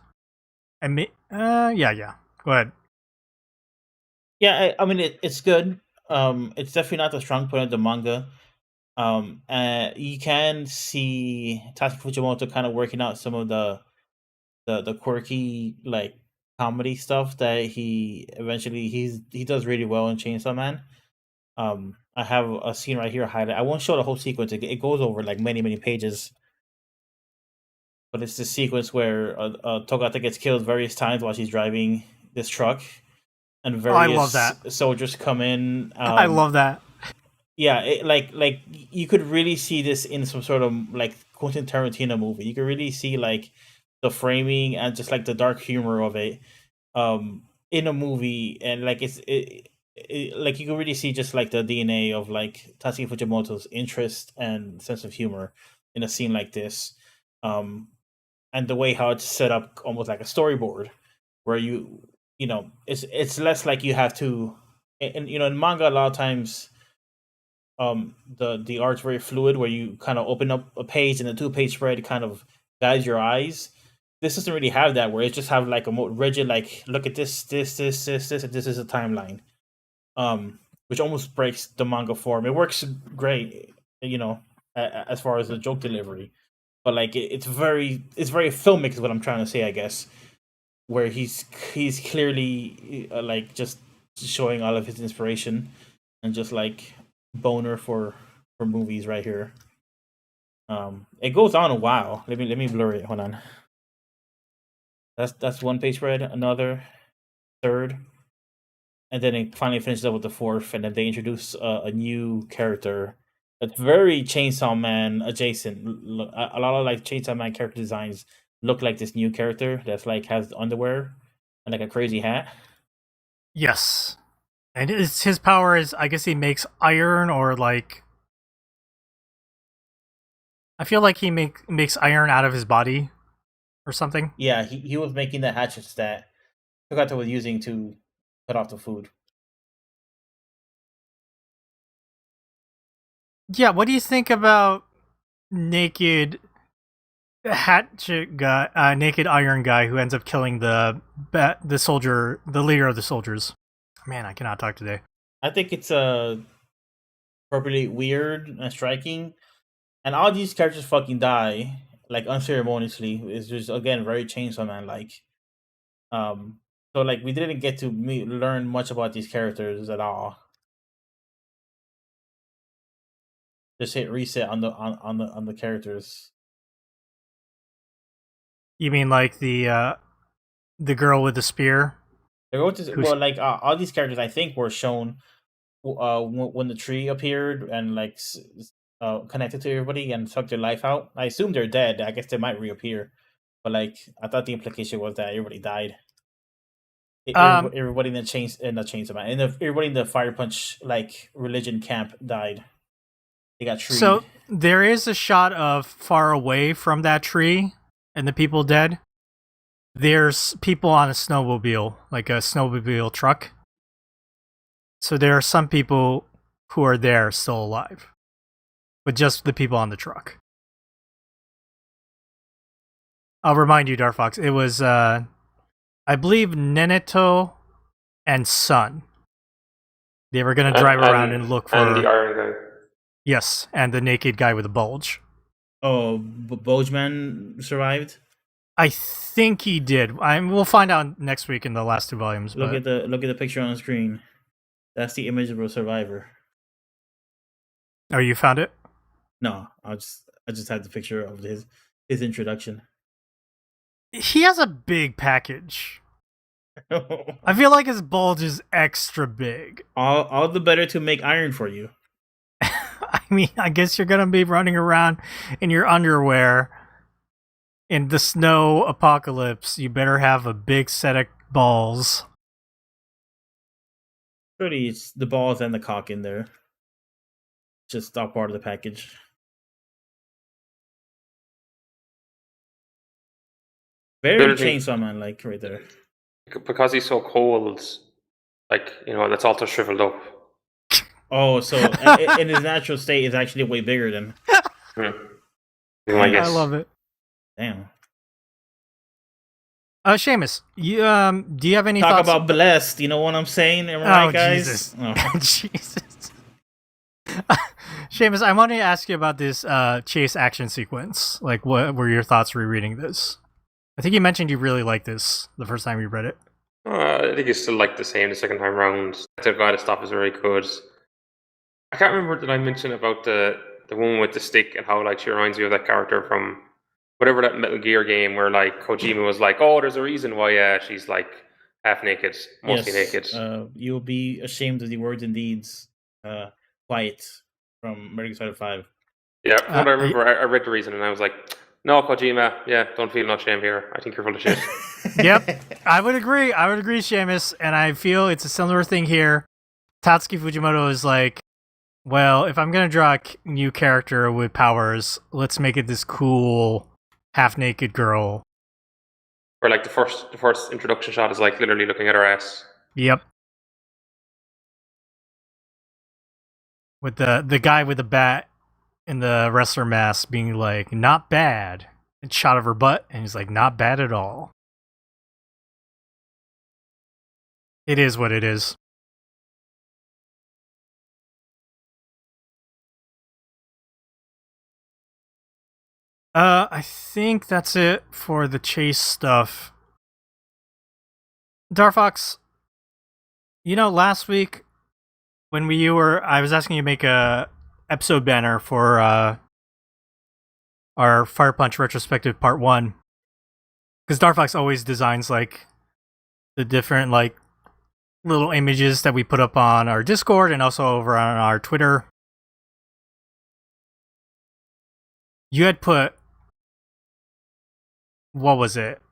And yeah. Go ahead. Yeah, I mean it's good. It's definitely not the strong point of the manga. You can see Tatsuki Fujimoto kind of working out some of the quirky like comedy stuff that he does really well in Chainsaw Man. I have a scene right here highlighted. I won't show the whole sequence. It goes over like many pages, but it's the sequence where Togata gets killed various times while she's driving this truck, and I love various that. soldiers come in. I love that. Yeah, like you could really see this in some sort of like Quentin Tarantino movie. You could really see like the framing and just like the dark humor of it in a movie, and like like you can really see just like the DNA of like Tatsuki Fujimoto's interest and sense of humor in a scene like this. And the way how it's set up almost like a storyboard where you know it's less like you have to, and you know in manga a lot of times the art's very fluid where you kind of open up a page and the 2-page spread kind of guides your eyes. This doesn't really have that, where it just have like a more rigid like look at this and this is a timeline, which almost breaks the manga form. It works great, you know, as far as the joke delivery, but like it's very filmic is what I'm trying to say, I guess, where he's clearly like just showing all of his inspiration and just like boner for movies right here. It goes on a while. Let me blur it. Hold on. That's 1-page spread, another, third, and then it finally finishes up with the 4th, and then they introduce a new character that's very Chainsaw Man adjacent. A lot of like Chainsaw Man character designs look like this new character that's like has underwear and like a crazy hat. Yes. And his power is, I guess he makes iron, or like I feel like he makes iron out of his body or something. Yeah, he was making the hatchets that Togata was using to cut off the food. Yeah, what do you think about naked hatchet guy, naked iron guy who ends up killing the soldier, the leader of the soldiers? Man, I cannot talk today. I think it's appropriately weird and striking, and all these characters fucking die. like unceremoniously. It's just again very Chainsaw Man like. So like we didn't get to learn much about these characters at all. Just hit reset on the characters. You mean like the girl with the spear? Well, like all these characters, I think, were shown when the tree appeared and like connected to everybody and sucked their life out. I assume they're dead. I guess they might reappear, but like I thought the implication was that everybody died. Everybody in the Chainsaw Man, everybody in the Fire Punch like religion camp died. They got treed. So there is a shot of far away from that tree and the people dead. There's people on a snowmobile, like a snowmobile truck. So there are some people who are there still alive, but just the people on the truck. I'll remind you, Dark Fox, it was, I believe, Neneto and Sun. They were going to drive around and look for... And the Iron Guy. Yes, and the naked guy with a bulge. Oh, Bulgeman survived? I think he did. We'll find out next week in the last 2 volumes. Look at the picture on the screen. That's the image of a survivor. Oh, you found it? No, I just had the picture of his introduction. He has a big package. I feel like his bulge is extra big. All the better to make iron for you. I mean, I guess you're gonna be running around in your underwear in the snow apocalypse. You better have a big set of balls. Really, it's the balls and the cock in there. Just all part of the package. Very Chainsaw Man, like right there. Because he's so cold, like, that's also shriveled up. Oh, so in his natural state, is actually way bigger than. I love it. Damn. Seamus, you do you have any Talk thoughts about blessed? You know what I'm saying? Am I right, guys? Jesus. Oh. Jesus. Seamus, I wanted to ask you about this chase action sequence. Like, what were your thoughts rereading this? I think you mentioned you really liked this the first time you read it. I think it's still like the same the second time round. The guy to stop is very good. I can't remember, did I mention about the woman with the stick and how like she reminds you of that character from whatever that Metal Gear game where like Kojima was like, oh, there's a reason why she's like half naked, mostly naked. You'll be ashamed of the words and deeds. Quiet from Metal Gear Solid 5. Yeah, I remember I read the reason and I was like, no, Kojima, yeah, don't feel no shame here. I think you're full of shit. Yep, I would agree, Seamus, and I feel it's a similar thing here. Tatsuki Fujimoto is like, well, if I'm going to draw a new character with powers, let's make it this cool, half-naked girl. Or like the first introduction shot is like literally looking at her ass. Yep. With the guy with the bat in the wrestler mask being like, not bad. And shot of her butt, and he's like, not bad at all. It is what it is. I think that's it for the chase stuff. Darfox, last week when I was asking you to make a episode banner for our Fire Punch retrospective part 1, because Darfox always designs like the different like little images that we put up on our Discord and also over on our Twitter. You had put, what was it?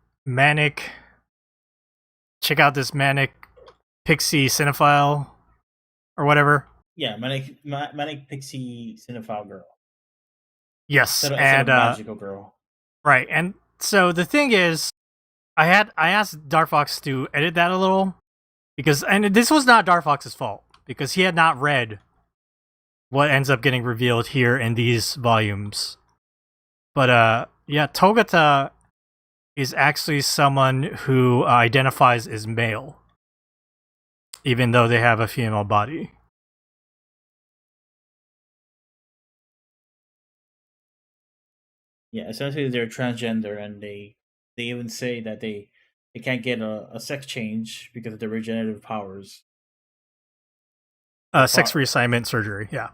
Check out this manic pixie cinephile or whatever. Yeah, manic pixie cinephile girl. Yes, and magical girl. Right, and so the thing is, I asked Darfox to edit that a little and this was not Darfox's fault because he had not read what ends up getting revealed here in these volumes. But yeah, Togata is actually someone who identifies as male, even though they have a female body. Yeah, essentially they're transgender, and they even say that they can't get a sex change because of their regenerative powers. Or Sex reassignment surgery. Yeah.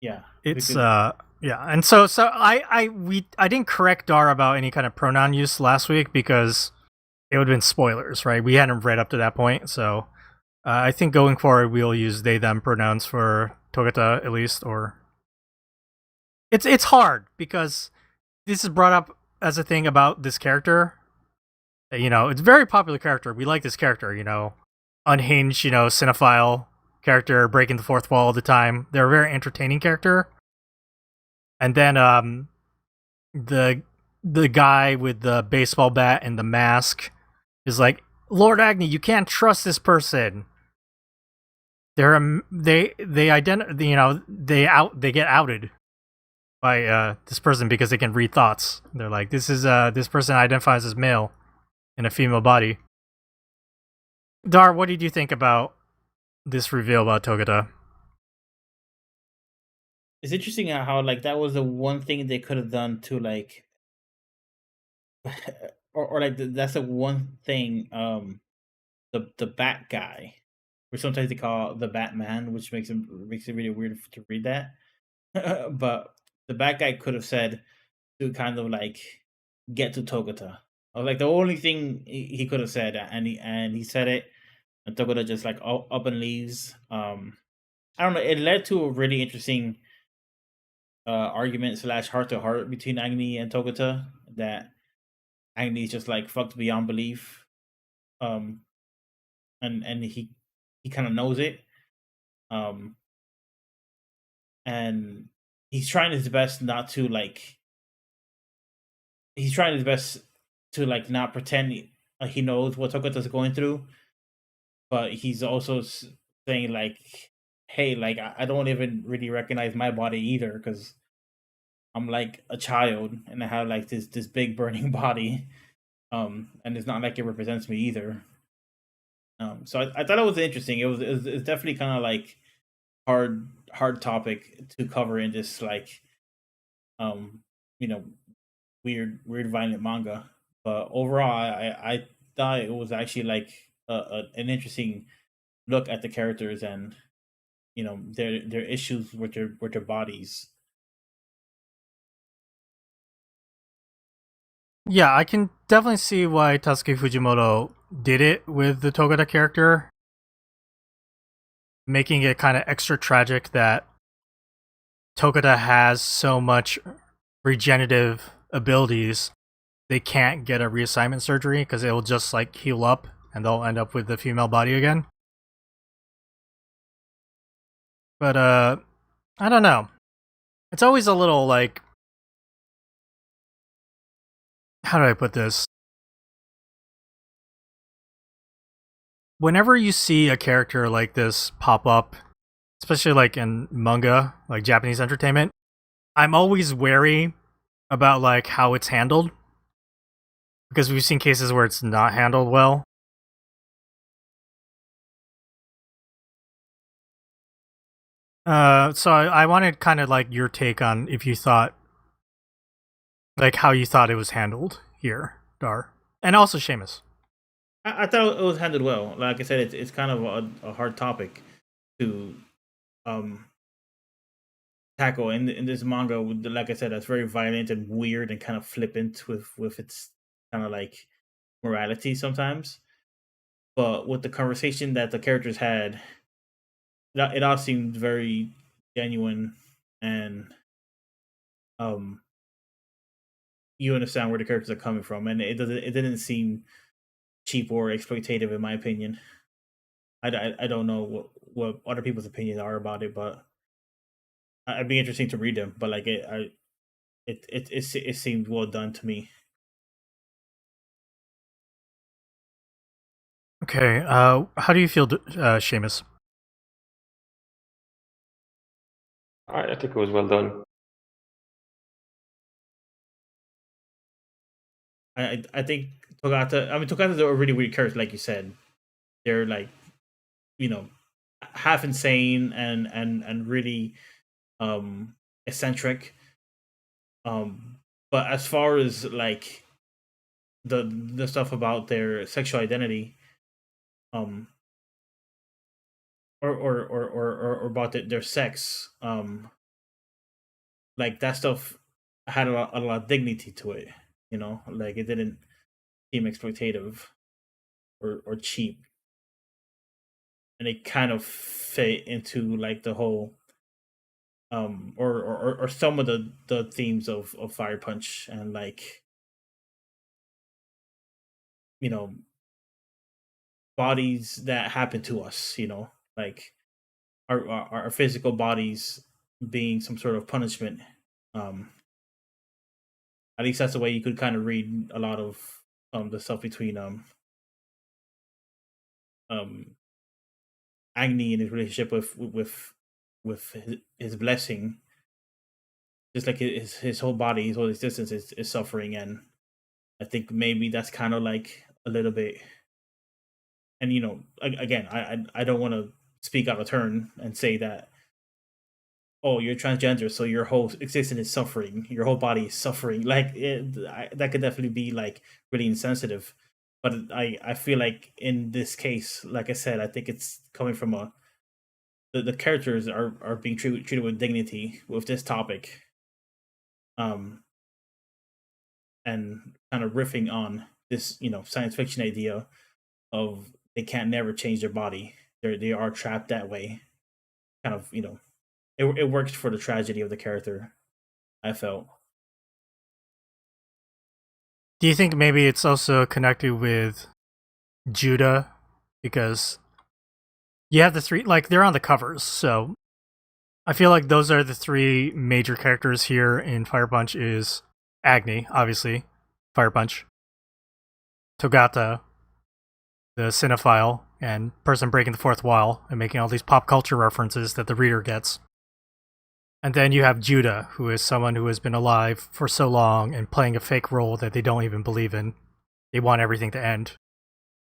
yeah, It's because yeah, and so I didn't correct Dar about any kind of pronoun use last week because it would have been spoilers, right? We hadn't read up to that point, so I think going forward we'll use they them pronouns for Togata at least, or it's hard because this is brought up as a thing about this character. You know, it's a very popular character. We like this character. You know, unhinged. You know, cinephile character, breaking the fourth wall all the time. They're a very entertaining character. And then the guy with the baseball bat and the mask is like, Lord Agni, you can't trust this person. They get outed by this person because they can read thoughts. They're like, this person identifies as male in a female body. Dar, what did you think about this reveal about Togata? it's interesting how like that was the one thing they could have done to like, or like that's the one thing the Bat guy, which sometimes they call the Batman, which makes it really weird to read that. But the Bat guy could have said to kind of like get to Togata. I was like the only thing he could have said, and he said it, and Togata just like up and leaves. I don't know. It led to a really interesting argument slash heart to heart between Agni and Togata. That Agni's just like fucked beyond belief. Um, and he kind of knows it. Um, and he's trying his best not to like. He's trying his best to like not pretend he knows what Togata's going through, but he's also saying like, "Hey, like I don't even really recognize my body either because I'm like a child and I have like this big burning body, and it's not like it represents me either." So I thought it was interesting. It's definitely kind of like hard topic to cover in this like um you know weird violent manga. But overall, I thought it was actually like an interesting look at the characters and their issues with their bodies. Yeah, I can definitely see why Tatsuki Fujimoto did it with the Togata character, making it kind of extra tragic that Togata has so much regenerative abilities. They can't get a reassignment surgery because it will just like heal up and they'll end up with the female body again. But I don't know. It's always a little like, how do I put this? Whenever you see a character like this pop up, especially like in manga, like Japanese entertainment, I'm always wary about like how it's handled because we've seen cases where it's not handled well. So I wanted kind of like your take on if you thought, like how you thought it was handled here, Dar, and also Seamus. I thought it was handled well. Like I said, it's kind of a hard topic to um tackle in this manga. Like I said, that's very violent and weird and kind of flippant with its kind of like morality sometimes. But with the conversation that the characters had, it all seemed very genuine, and um you understand where the characters are coming from, and it didn't seem cheap or exploitative in my opinion. I don't know what other people's opinions are about it, but it'd be interesting to read them. But like it seemed well done to me. Okay, how do you feel, Seamus? I think it was well done. I think Togata. I mean, Togata's a really weird character, like you said. They're like, you know, half insane and really eccentric. But as far as like the stuff about their sexual identity, um, or about their sex, like that stuff had a lot of dignity to it. You know, like it didn't seem exploitative or cheap, and it kind of fit into like the whole or some of the themes of Fire Punch, and like, you know, bodies that happen to us, you know, like our physical bodies being some sort of punishment. um at least that's the way you could kind of read a lot of the stuff between um Agni and his relationship with his blessing. Just like his whole body, his whole existence is suffering, and I think maybe that's kind of like a little bit. And you know, again, I don't want to speak out of turn and say that, oh, you're transgender, so your whole existence is suffering, your whole body is suffering. Like that could definitely be like really insensitive. But I feel like in this case, like I said, I think it's coming from the characters are being treated with dignity with this topic, um, and kind of riffing on this, you know, science fiction idea of they can't never change their body. They are trapped that way. Kind of, you know, it works for the tragedy of the character, I felt. Do you think maybe it's also connected with Judah? Because you have the three, like, they're on the covers, so I feel like those are the three major characters here in Fire Punch is Agni, obviously, Fire Punch, Togata, the cinephile and person breaking the fourth wall and making all these pop culture references that the reader gets. And then you have Judah, who is someone who has been alive for so long and playing a fake role that they don't even believe in. They want everything to end.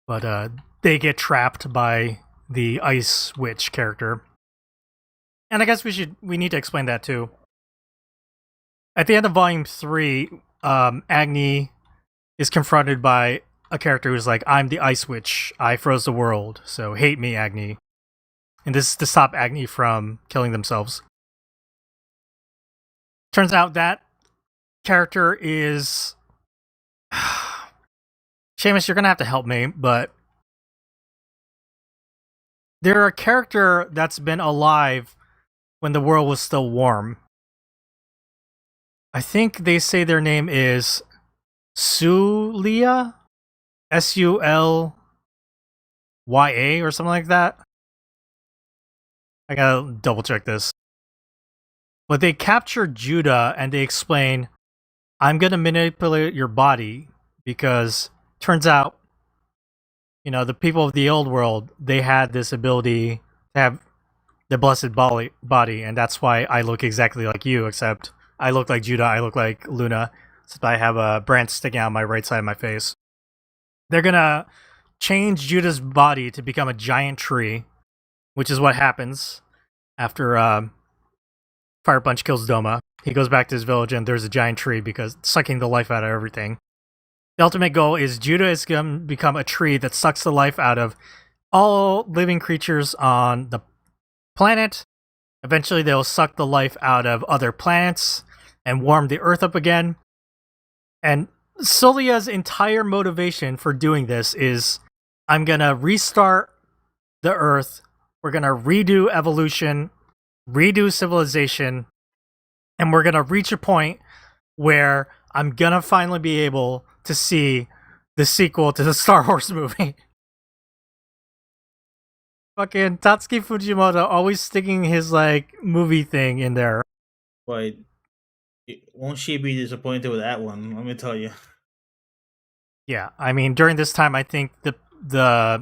But they get trapped by the Ice Witch character. And I guess we need to explain that too. At the end of Volume 3, Agni is confronted by a character who's like, I'm the Ice Witch. I froze the world, so hate me, Agni. And this is to stop Agni from killing themselves. Turns out that character is... Seamus, you're going to have to help me, but they're a character that's been alive when the world was still warm. I think they say their name is Sulya? Sulya or something like that. I gotta double check this. But they capture Judah and they explain, I'm gonna manipulate your body because turns out, you know, the people of the old world, they had this ability to have the blessed body, and that's why I look exactly like you, except I look like Judah, I look like Luna, except I have a branch sticking out my right side of my face. They're gonna change Judah's body to become a giant tree, which is what happens after Fire Punch kills Doma. He goes back to his village and there's a giant tree because it's sucking the life out of everything. The ultimate goal is Judah is going to become a tree that sucks the life out of all living creatures on the planet. Eventually they'll suck the life out of other planets and warm the earth up again. And Sulya's entire motivation for doing this is, I'm going to restart the earth. We're going to redo evolution, redo civilization, and we're going to reach a point where I'm going to finally be able to see the sequel to the Star Wars movie. Fucking Tatsuki Fujimoto always sticking his, like, movie thing in there. But won't she be disappointed with that one? Let me tell you. Yeah, I mean, during this time, I think I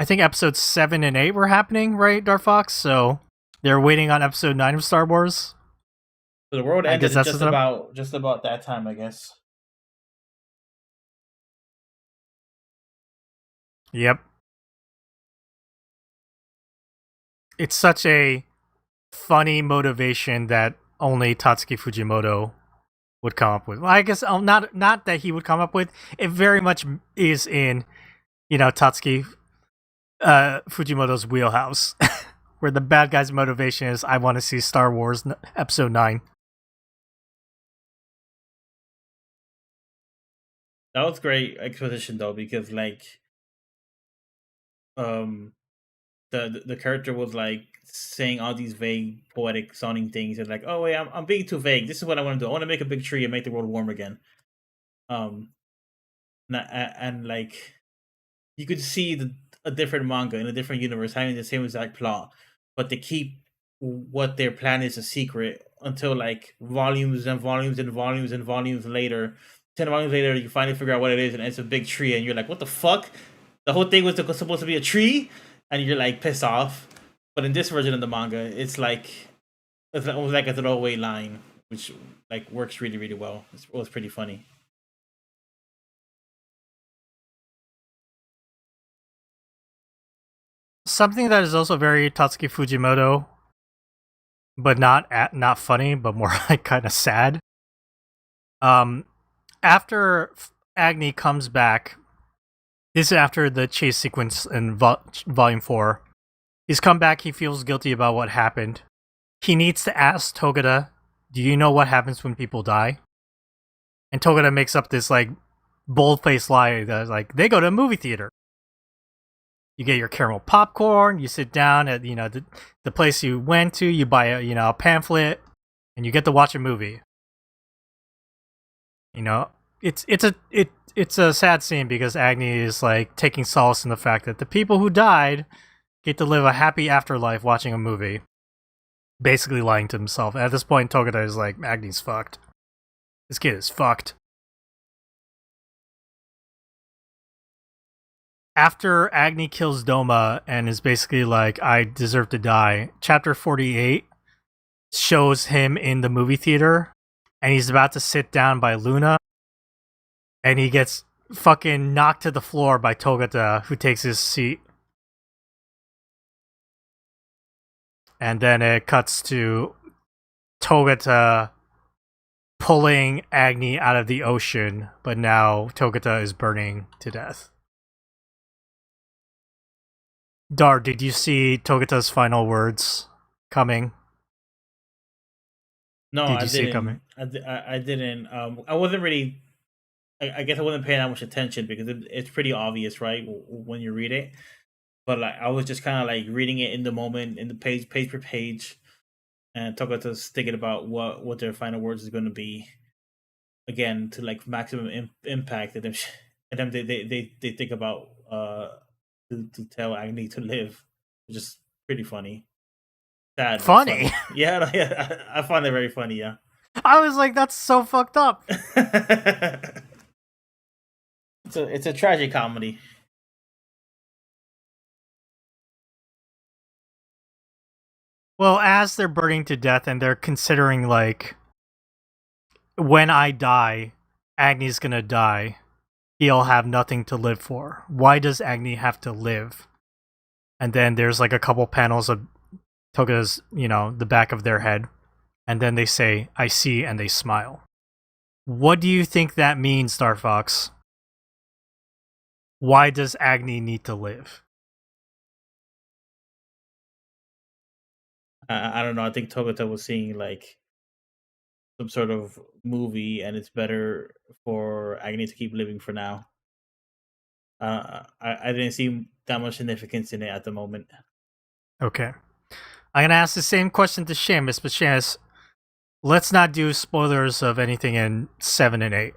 think episodes 7 and 8 were happening, right, Dark Fox? So they're waiting on episode 9 of Star Wars. So the world I ended guess just about that time, I guess. Yep. It's such a funny motivation that only Tatsuki Fujimoto would come up with. Well, I guess not that he would come up with. It very much is in, Tatsuki Fujimoto's wheelhouse, where the bad guy's motivation is, I want to see Star Wars Episode 9. That was great exposition though, because um the character was like saying all these vague poetic sounding things and like, oh wait, I'm being too vague. This is what I want to do. I want to make a big tree and make the world warm again. Um and like you could see a different manga in a different universe having the same exact plot, but they keep what their plan is a secret until like volumes and volumes and volumes and volumes later. 10 volumes later, you finally figure out what it is, and it's a big tree, and you're like, "What the fuck?" The whole thing was supposed to be a tree, and you're like pissed off. But in this version of the manga, it's like almost like a throwaway line, which like works really really well. It was pretty funny. Something that is also very Tatsuki Fujimoto, but not funny, but more like kind of sad. After Agni comes back, this is after the chase sequence in Volume 4. He's come back, he feels guilty about what happened. He needs to ask Togata, do you know what happens when people die? And Togata makes up this like bold-faced lie that's like, they go to a movie theater. You get your caramel popcorn, you sit down at the place you went to, you buy a pamphlet, and you get to watch a movie. It's a sad scene because Agni is like taking solace in the fact that the people who died get to live a happy afterlife watching a movie. Basically lying to himself. At this point, Togata is like, Agni's fucked. This kid is fucked. After Agni kills Doma and is basically like, I deserve to die, chapter 48 shows him in the movie theater, and he's about to sit down by Luna, and he gets fucking knocked to the floor by Togata, who takes his seat. And then it cuts to Togata pulling Agni out of the ocean, but now Togata is burning to death. Dar, did you see Togata's final words coming? No, Did I you see it coming? didn't. I didn't. I wasn't really. I guess I wasn't paying that much attention because it's pretty obvious, right, when you read it. But like, I was just kind of like reading it in the moment, in the page per page, and Togata's thinking about what their final words is going to be. Again, to like maximum impact, and then they think about to tell Agni to live, which is pretty funny. Sad, but Funny? Yeah, yeah, I find it very funny. Yeah, I was like, that's so fucked up. it's a tragic comedy. Well, as they're burning to death and they're considering like, when I die, Agni's gonna die. He'll have nothing to live for. Why does Agni have to live? And then there's like a couple panels of Togata's, the back of their head. And then they say, I see, and they smile. What do you think that means, Star Fox? Why does Agni need to live? I don't know. I think Togata was seeing like some sort of movie, and it's better for Agni to keep living for now. I didn't see that much significance in it at the moment. Okay. I'm gonna ask the same question to Seamus, but Seamus, let's not do spoilers of anything in 7 and 8.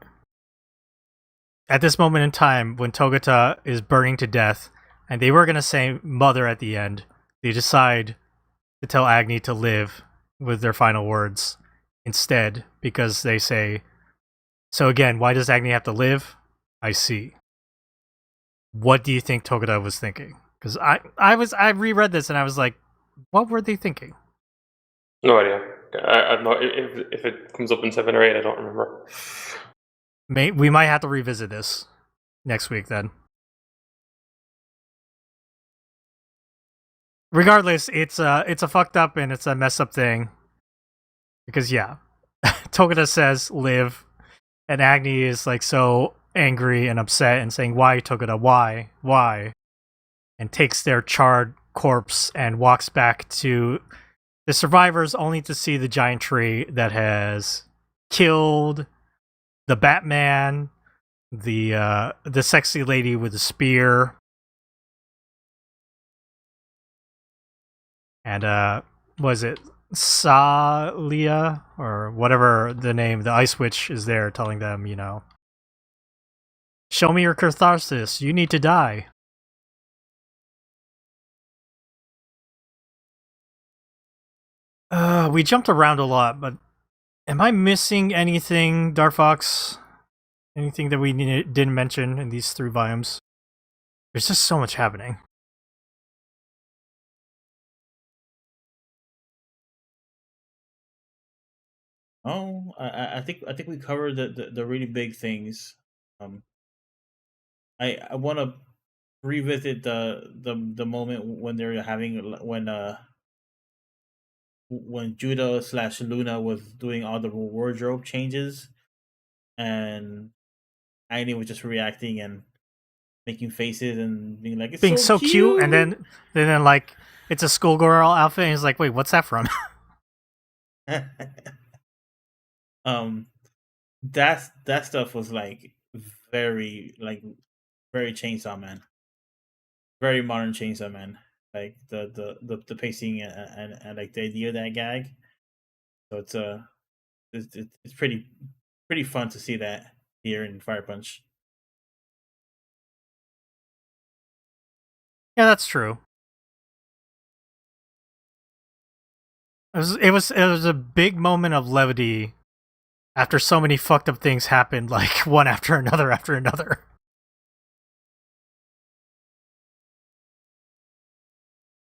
At this moment in time, when Togata is burning to death, and they were gonna say mother at the end, they decide to tell Agni to live with their final words instead, because they say, so again, why does Agni have to live? I see. What do you think Togata was thinking? Because I reread this and I was like, what were they thinking? No idea. I'm not. If it comes up in 7 or 8, I don't remember. We might have to revisit this next week then. Regardless, it's a fucked up and it's a messed up thing. Because yeah, Togeda says live, and Agni is like so angry and upset and saying, "Why, Togeda? Why?" And takes their charred corpse and walks back to the survivors, only to see the giant tree that has killed the Batman, the sexy lady with the spear, and was it Salia or whatever the name, the Ice Witch is there telling them, show me your catharsis, you need to die. We jumped around a lot, but am I missing anything, Darfox? Anything that we didn't mention in these 3 volumes? There's just so much happening. Oh, I think we covered the really big things. I want to revisit the moment when they're having when Judah / Luna was doing all the wardrobe changes, and Agni was just reacting and making faces and being like, "It's being so cute," and then like it's a schoolgirl outfit, and he's like, "Wait, what's that from?" That stuff was like very Chainsaw Man, very modern Chainsaw Man, like the pacing and like the idea of that gag. So it's pretty fun to see that here in Fire Punch. Yeah, that's true. It was a big moment of levity after so many fucked up things happened, like one after another.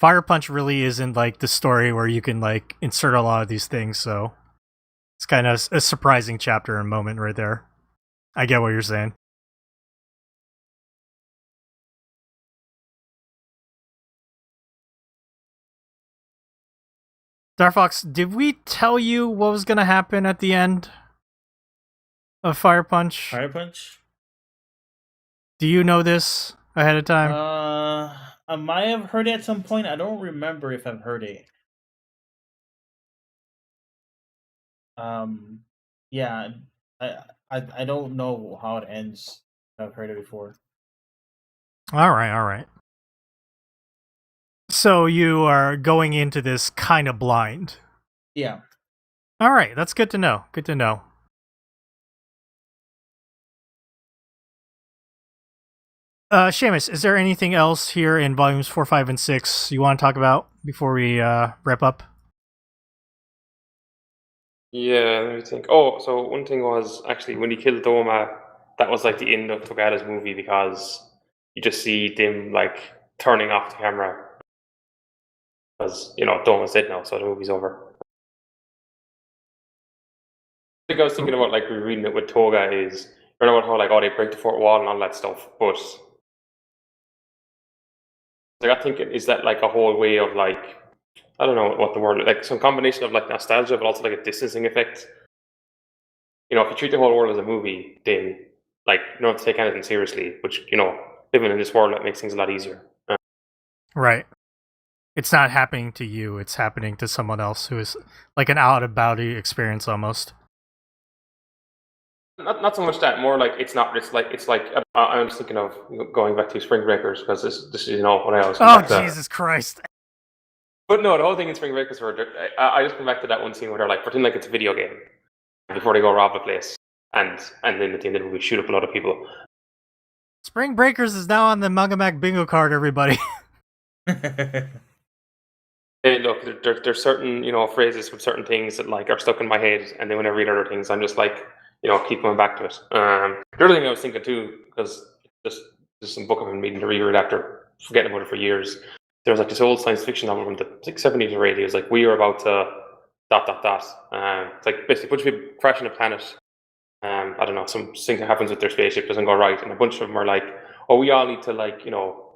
Fire Punch really isn't like the story where you can like insert a lot of these things, so it's kind of a surprising chapter and moment right there. I get what you're saying. Darfox, did we tell you what was gonna happen at the end of Fire Punch? Fire Punch? Do you know this ahead of time? I might have heard it at some point. I don't remember if I've heard it. Yeah, I don't know how it ends. I've heard it before. All right. So you are going into this kind of blind. Yeah. All right, that's good to know. Good to know. Seamus, is there anything else here in volumes 4, 5, and 6 you want to talk about before we wrap up? Yeah, let me think. Oh, so one thing was actually when he killed Doma, that was like the end of Togata's movie because you just see them like turning off the camera because Doma's dead now, so the movie's over. I think I was thinking about like rereading it with Toga is about how like they break the fourth wall and all that stuff, but I got thinking, is that like a whole way of like I don't know what the word like some combination of like nostalgia, but also like a distancing effect. If you treat the whole world as a movie, then like you don't have to take anything seriously. Which living in this world that makes things a lot easier. Right. It's not happening to you; it's happening to someone else who is like an out of body experience almost. Not so much that, more like it's not. It's like I was thinking of going back to Spring Breakers because this is when I was. Oh Jesus Christ! But no, the whole thing in Spring Breakers where I just come back to that one scene where they're like pretend like it's a video game before they go rob a place, and then at the end of the movie shoot up a lot of people. Spring Breakers is now on the Manga Mac bingo card, everybody. Hey, look, there's certain phrases with certain things that like are stuck in my head, and then when I read other things, I'm just like keep coming back to it. The other thing I was thinking too, because just some book I've been meaning to reread after forgetting about it for years. There was like this old science fiction novel from the 70s or 80s. It was like we are about to ... It's like basically a bunch of people crashing a planet. I don't know, something that happens with their spaceship doesn't go right, and a bunch of them are like, oh, we all need to like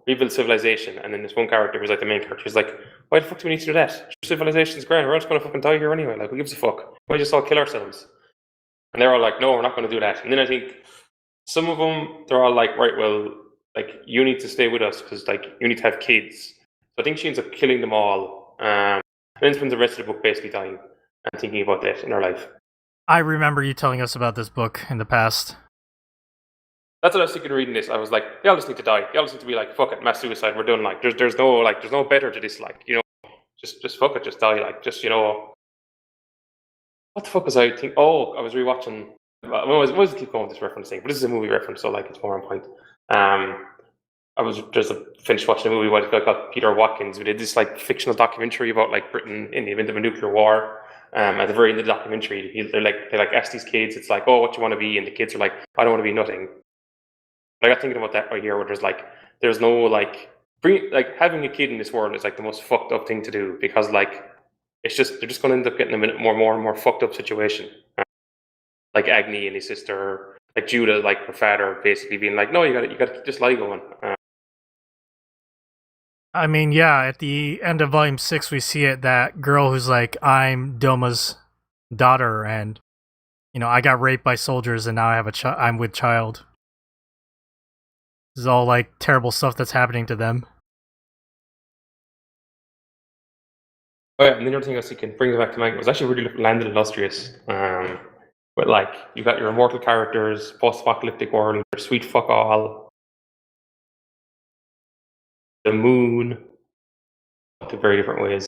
rebuild civilization, and then this one character who's like the main character, he's like, why the fuck do we need to do that? Civilization's grand. We're all just gonna fucking die here anyway. Like, who gives a fuck? Why just all kill ourselves? And they're all like, no, we're not gonna do that. And then I think some of them, they're all like, right, well, like, you need to stay with us because like you need to have kids. So I think she ends up killing them all. And then spends the rest of the book basically dying and thinking about that in her life. I remember you telling us about this book in the past. That's what I was thinking reading this. I was like, y'all just need to die. Y'all just need to be like, fuck it, mass suicide, we're done. Like, there's no better to this, like, you know, just fuck it, just die, like, just, you know. What the fuck was I thinking? Oh, I was rewatching. I always keep going with this reference thing, but this is a movie reference, so like it's more on point. I was just finished watching a movie by a guy called Peter Watkins, who did this like fictional documentary about like Britain in the event of a nuclear war. At the very end of the documentary, they ask these kids, it's like, oh, what you want to be, and the kids are like, I don't want to be nothing. I got thinking about that right here, where there's no like having a kid in this world is like the most fucked up thing to do, because like they're just going to end up getting them in a more and more fucked up situation. Like Agni and his sister, like Judah, like her father, basically being like, no, you got to keep this lie going. I mean, yeah, at the end of Volume 6, we see it, that girl who's like, I'm Doma's daughter, and, you know, I got raped by soldiers, and now I have I'm with child. This is all, like, terrible stuff that's happening to them. Oh, yeah, and the other thing I was thinking, brings it back to Manga, was actually really landed illustrious. But, like, you've got your immortal characters, post-apocalyptic world, your sweet fuck all, the moon, in very different ways.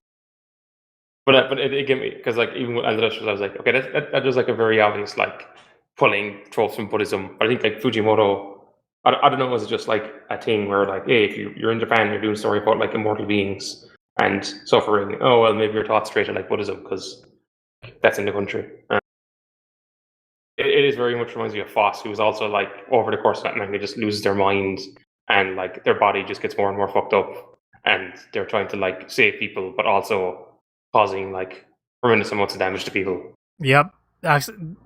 But it gave me, because like even with Illustrious, I was like, okay, that was like a very obvious like pulling tropes from Buddhism. But I think like Fujimoto, I don't know, was it just like a thing where like, hey, if you're in Japan, you're doing a story about like immortal beings and suffering. Oh well, maybe you're taught straight to like Buddhism because that's in the country. It is very much reminds me of Foss, who was also like over the course of that manga just loses their mind and like their body just gets more and more fucked up, and they're trying to like save people, but also causing like tremendous amounts of damage to people. Yep.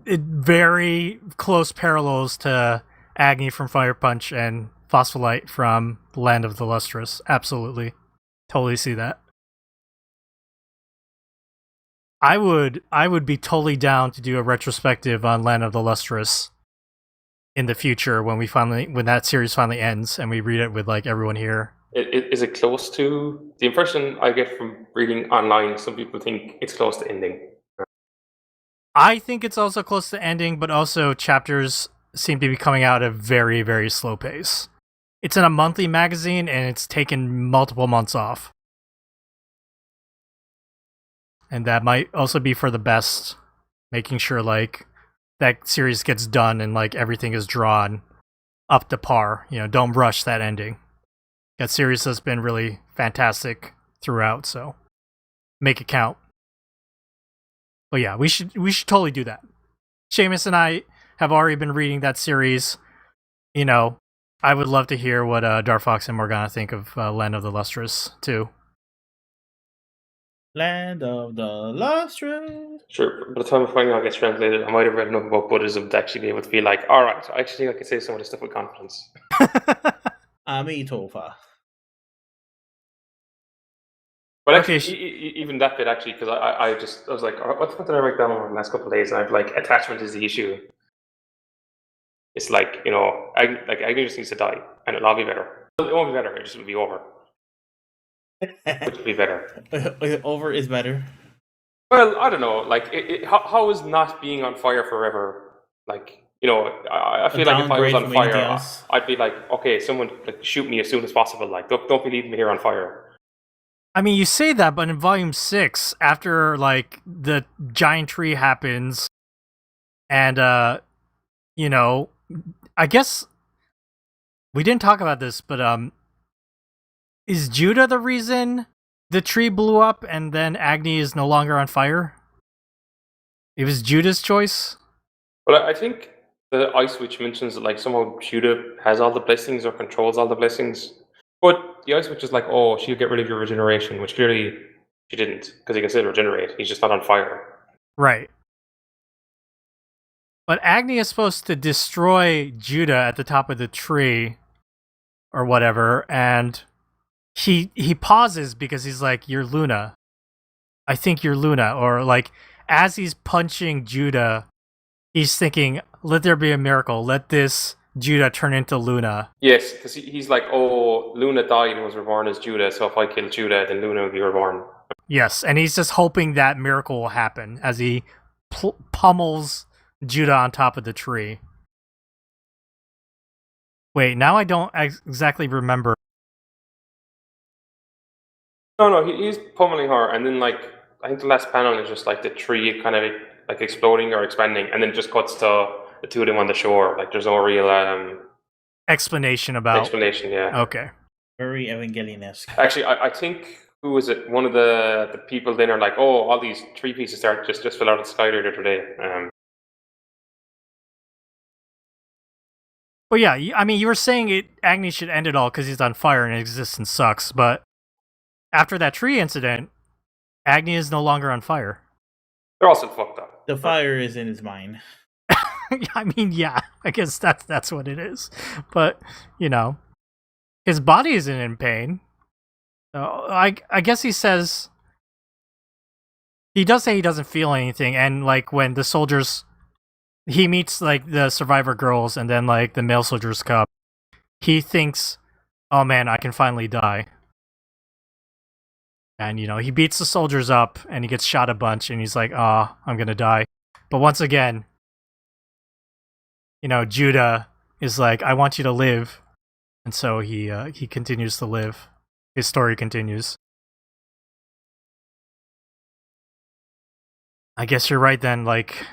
It very close parallels to Agni from Fire Punch and Phospholite from Land of the Lustrous. Absolutely. Totally see that. I would be totally down to do a retrospective on Land of the Lustrous in the future when that series finally ends and we read it with like everyone here. Is it close to the impression I get from reading online? Some people think it's close to ending. I think it's also close to ending, but also chapters seem to be coming out at a very, very slow pace. It's in a monthly magazine and it's taken multiple months off. And that might also be for the best, making sure like that series gets done and like everything is drawn up to par. You know, don't rush that ending. That series has been really fantastic throughout, so make it count. But yeah, we should totally do that. Seamus and I have already been reading that series. You know, I would love to hear what Dark Fox and Morgana think of Land of the Lustrous too. Land of the Lustrous. Sure, by the time it finally gets translated, I might have read enough about Buddhism to actually be able to be like, all right, I actually think I can say some of this stuff with confidence. Amitofa. But actually, even that bit, actually, because I was like, what the fuck did I write down over the last couple of days? And I've like, attachment is the issue. It's like, you know, Agni just needs to die, and it'll all be better. It won't be better, it just will be over. Which will be better. Over is better. Well, I don't know. Like, how is not being on fire forever? Like, you know, I feel like if I was on fire, I'd be like, okay, someone like shoot me as soon as possible. Like, don't be leaving me here on fire. I mean, you say that, but in Volume 6, after, like, the giant tree happens, and, you know, I guess we didn't talk about this, but, is Judah the reason the tree blew up and then Agni is no longer on fire? It was Judah's choice? Well, I think the Ice Witch mentions that, like, somehow Judah has all the blessings or controls all the blessings. But the Ice Witch is like, oh, she'll get rid of your regeneration, which clearly she didn't, because he can still regenerate. He's just not on fire. Right. But Agni is supposed to destroy Judah at the top of the tree, or whatever, and he pauses because he's like, "You're Luna. I think you're Luna," or like as he's punching Judah, he's thinking, "Let there be a miracle. Let this Judah turn into Luna." Yes, because he's like, oh, Luna died and was reborn as Judah, so if I kill Judah, then Luna will be reborn. Yes, and he's just hoping that miracle will happen as he pummels Judah on top of the tree. Wait, now I don't exactly remember. No, he's pummeling her, and then like I think the last panel is just like the tree kind of like exploding or expanding, and then it just cuts to the two of them on the shore. Like there's no real Explanation about. explanation. Yeah. Okay. Very Evangelion-esque. Actually, I think who was it? One of the people then are like, oh, all these tree pieces start just fell out of the sky earlier today. Well, yeah, I mean, you were saying Agni should end it all because he's on fire and existence sucks, but after that tree incident, Agni is no longer on fire. They're all still fucked up. The fire is in his mind. I mean, yeah, I guess that's what it is. But, you know, his body isn't in pain. So I guess he says... He does say he doesn't feel anything, and, like, when the soldiers... He meets, like, the survivor girls, and then, like, the male soldiers come. He thinks, oh man, I can finally die. And, you know, he beats the soldiers up, and he gets shot a bunch, and he's like, oh, I'm gonna die. But once again, you know, Judah is like, I want you to live. And so he continues to live. His story continues. I guess you're right then, like,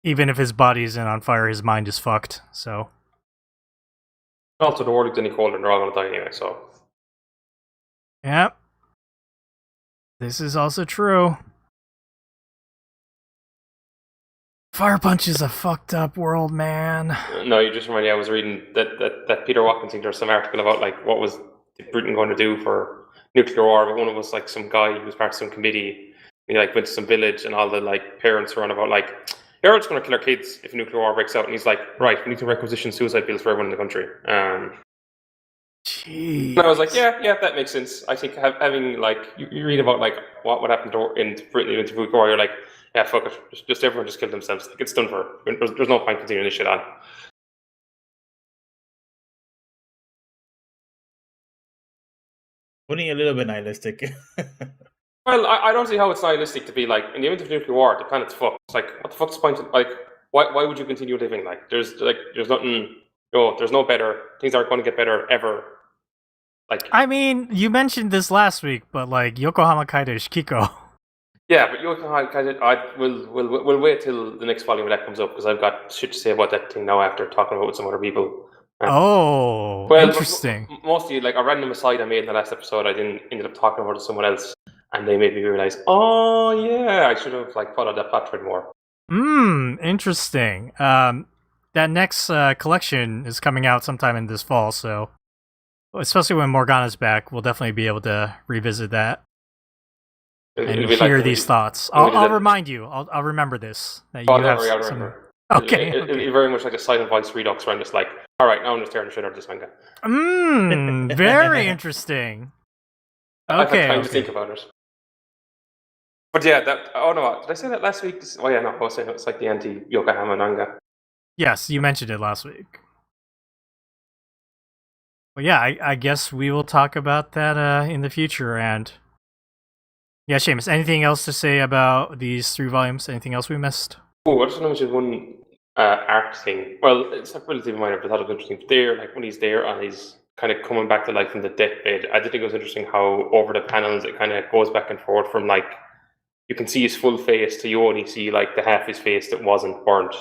even if his body isn't on fire, his mind is fucked, so. Also, the world is any colder, and they're all going to die anyway, so. Yep. This is also true. Fire Punch is a fucked up world, man. No, you just reminded me, I was reading that Peter Watkins thing, there's some article about, like, what was Britain going to do for nuclear war, but one of us, like, some guy who was part of some committee, he, like, went to some village, and all the, like, parents were on about, like, you're just going to kill our kids if a nuclear war breaks out, and he's like, right, we need to requisition suicide pills for everyone in the country. Jeez. And I was like, yeah, that makes sense. I think having, like, you read about, like, what happened in Britain in the nuclear war, you're like, yeah, fuck it, just everyone just kill themselves. Like, it's done for. There's no point continuing this shit on. Putting it a little bit nihilistic. Well, I don't see how it's nihilistic to be like, in the event of nuclear war, the planet's fucked. It's like, what the fuck's the point of, like, why would you continue living? Like, there's nothing, there's no better. Things aren't going to get better ever. Like, I mean, you mentioned this last week, but like Yokohama Kaida Ishikiko. yeah, but we'll wait till the next volume when that comes up because I've got shit to say about that thing now after talking about it with some other people. Oh, Well, interesting. Mostly, like, a random aside I made in the last episode, I ended up talking about it to someone else, and they made me realize, oh yeah, I should have, like, followed that plot thread more. Interesting. That next collection is coming out sometime in this fall, so especially when Morgana's back, we'll definitely be able to revisit that and It'll be hear like these thoughts. when we did I'll that- remind you. I'll remember this. That you Oh, have don't worry, I'll some- remember. Okay. It'll be very much like a silent voice redux where I'm just like, all right, now I'm just tearing the shit out of this manga. Very interesting. I've had Okay. time to think about it. But yeah, did I say that last week? Oh yeah, no, I was saying it's like the anti-Yokohama manga. Yes, you mentioned it last week. Well, yeah, I guess we will talk about that in the future. And yeah, Seamus, anything else to say about these 3 volumes? Anything else we missed? Oh, I just want to mention one art thing. Well, it's like relatively minor, but I thought it was interesting. There, like when he's there and he's kind of coming back to life from the deathbed, I did think it was interesting how over the panels it kind of goes back and forth from, like, you can see his full face to you only see, like, the half his face that wasn't burnt.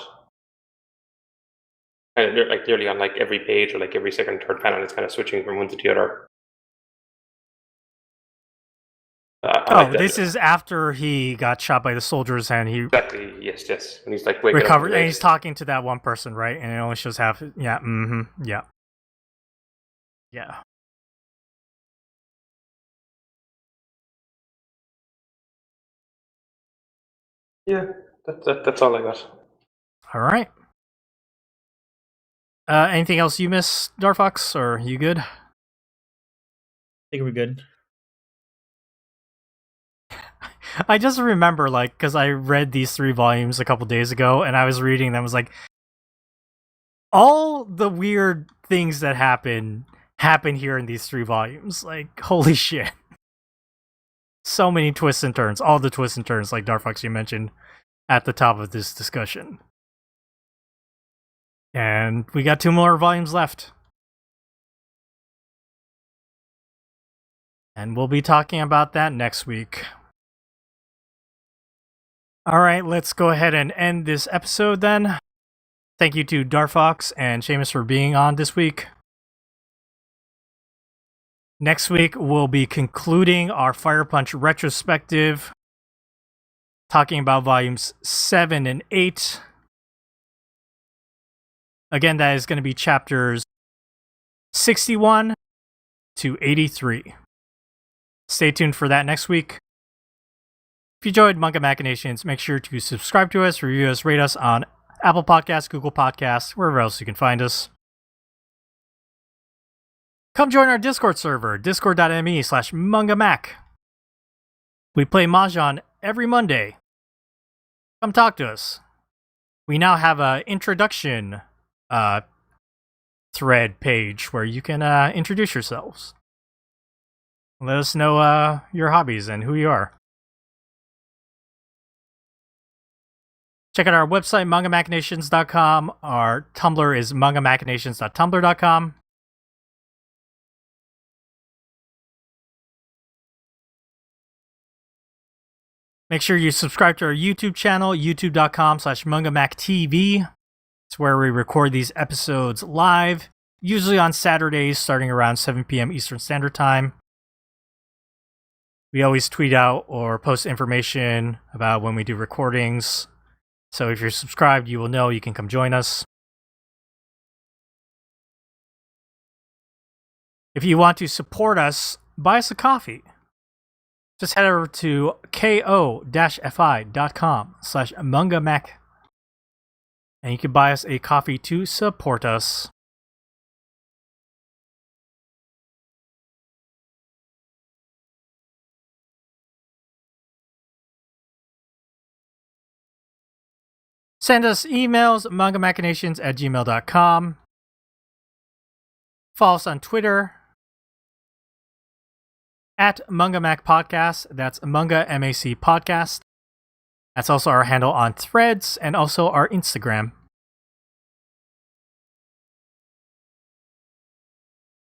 And they're, like, nearly on, like, every page or like every second, third panel, it's kind of switching from one to the other. This is after he got shot by the soldiers and he exactly, yes. And he's like waking recovered, up and he's talking to that one person, right? And it only shows half. Yeah. Yeah. Yeah. Yeah, that's all I got. All right. Anything else you miss, Darfox, or you good? I think we're good. I just remember, like, because I read these 3 volumes a couple days ago, and I was reading them, I was like, all the weird things that happen here in these 3 volumes. Like, holy shit. So many twists and turns, all the twists and turns, like Darfox you mentioned at the top of this discussion. And we got 2 more volumes left. And we'll be talking about that next week. All right, let's go ahead and end this episode then. Thank you to Darfox and Seamus for being on this week. Next week, we'll be concluding our Fire Punch retrospective, talking about volumes 7 and 8. Again, that is going to be chapters 61 to 83. Stay tuned for that next week. If you enjoyed Manga Machinations, make sure to subscribe to us, review us, rate us on Apple Podcasts, Google Podcasts, wherever else you can find us. Come join our Discord server, discord.me/mangamac. We play Mahjong every Monday. Come talk to us. We now have an introduction thread page where you can introduce yourselves. Let us know your hobbies and who you are. Check out our website, mangamachinations.com. Our Tumblr is mangamachinations.tumblr.com. Make sure you subscribe to our YouTube channel, youtube.com/mangamactv. It's where we record these episodes live, usually on Saturdays starting around 7 p.m. Eastern Standard Time. We always tweet out or post information about when we do recordings. So if you're subscribed, you will know you can come join us. If you want to support us, buy us a coffee. Just head over to ko-fi.com/mangamac. And you can buy us a coffee to support us. Send us emails, mangamachinations@gmail.com. Follow us on Twitter at Mangamac Podcast. That's Manga MAC Podcast. That's also our handle on Threads and also our Instagram.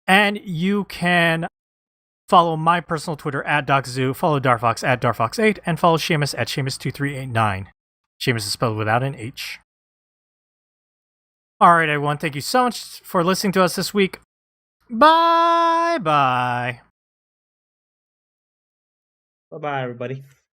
And you can follow my personal Twitter at DocZoo, follow Darfox at Darfox8, and follow Seamus at Seamus2389. Seamus is spelled without an H. Alright, everyone, thank you so much for listening to us this week. Bye-bye. Bye-bye, everybody.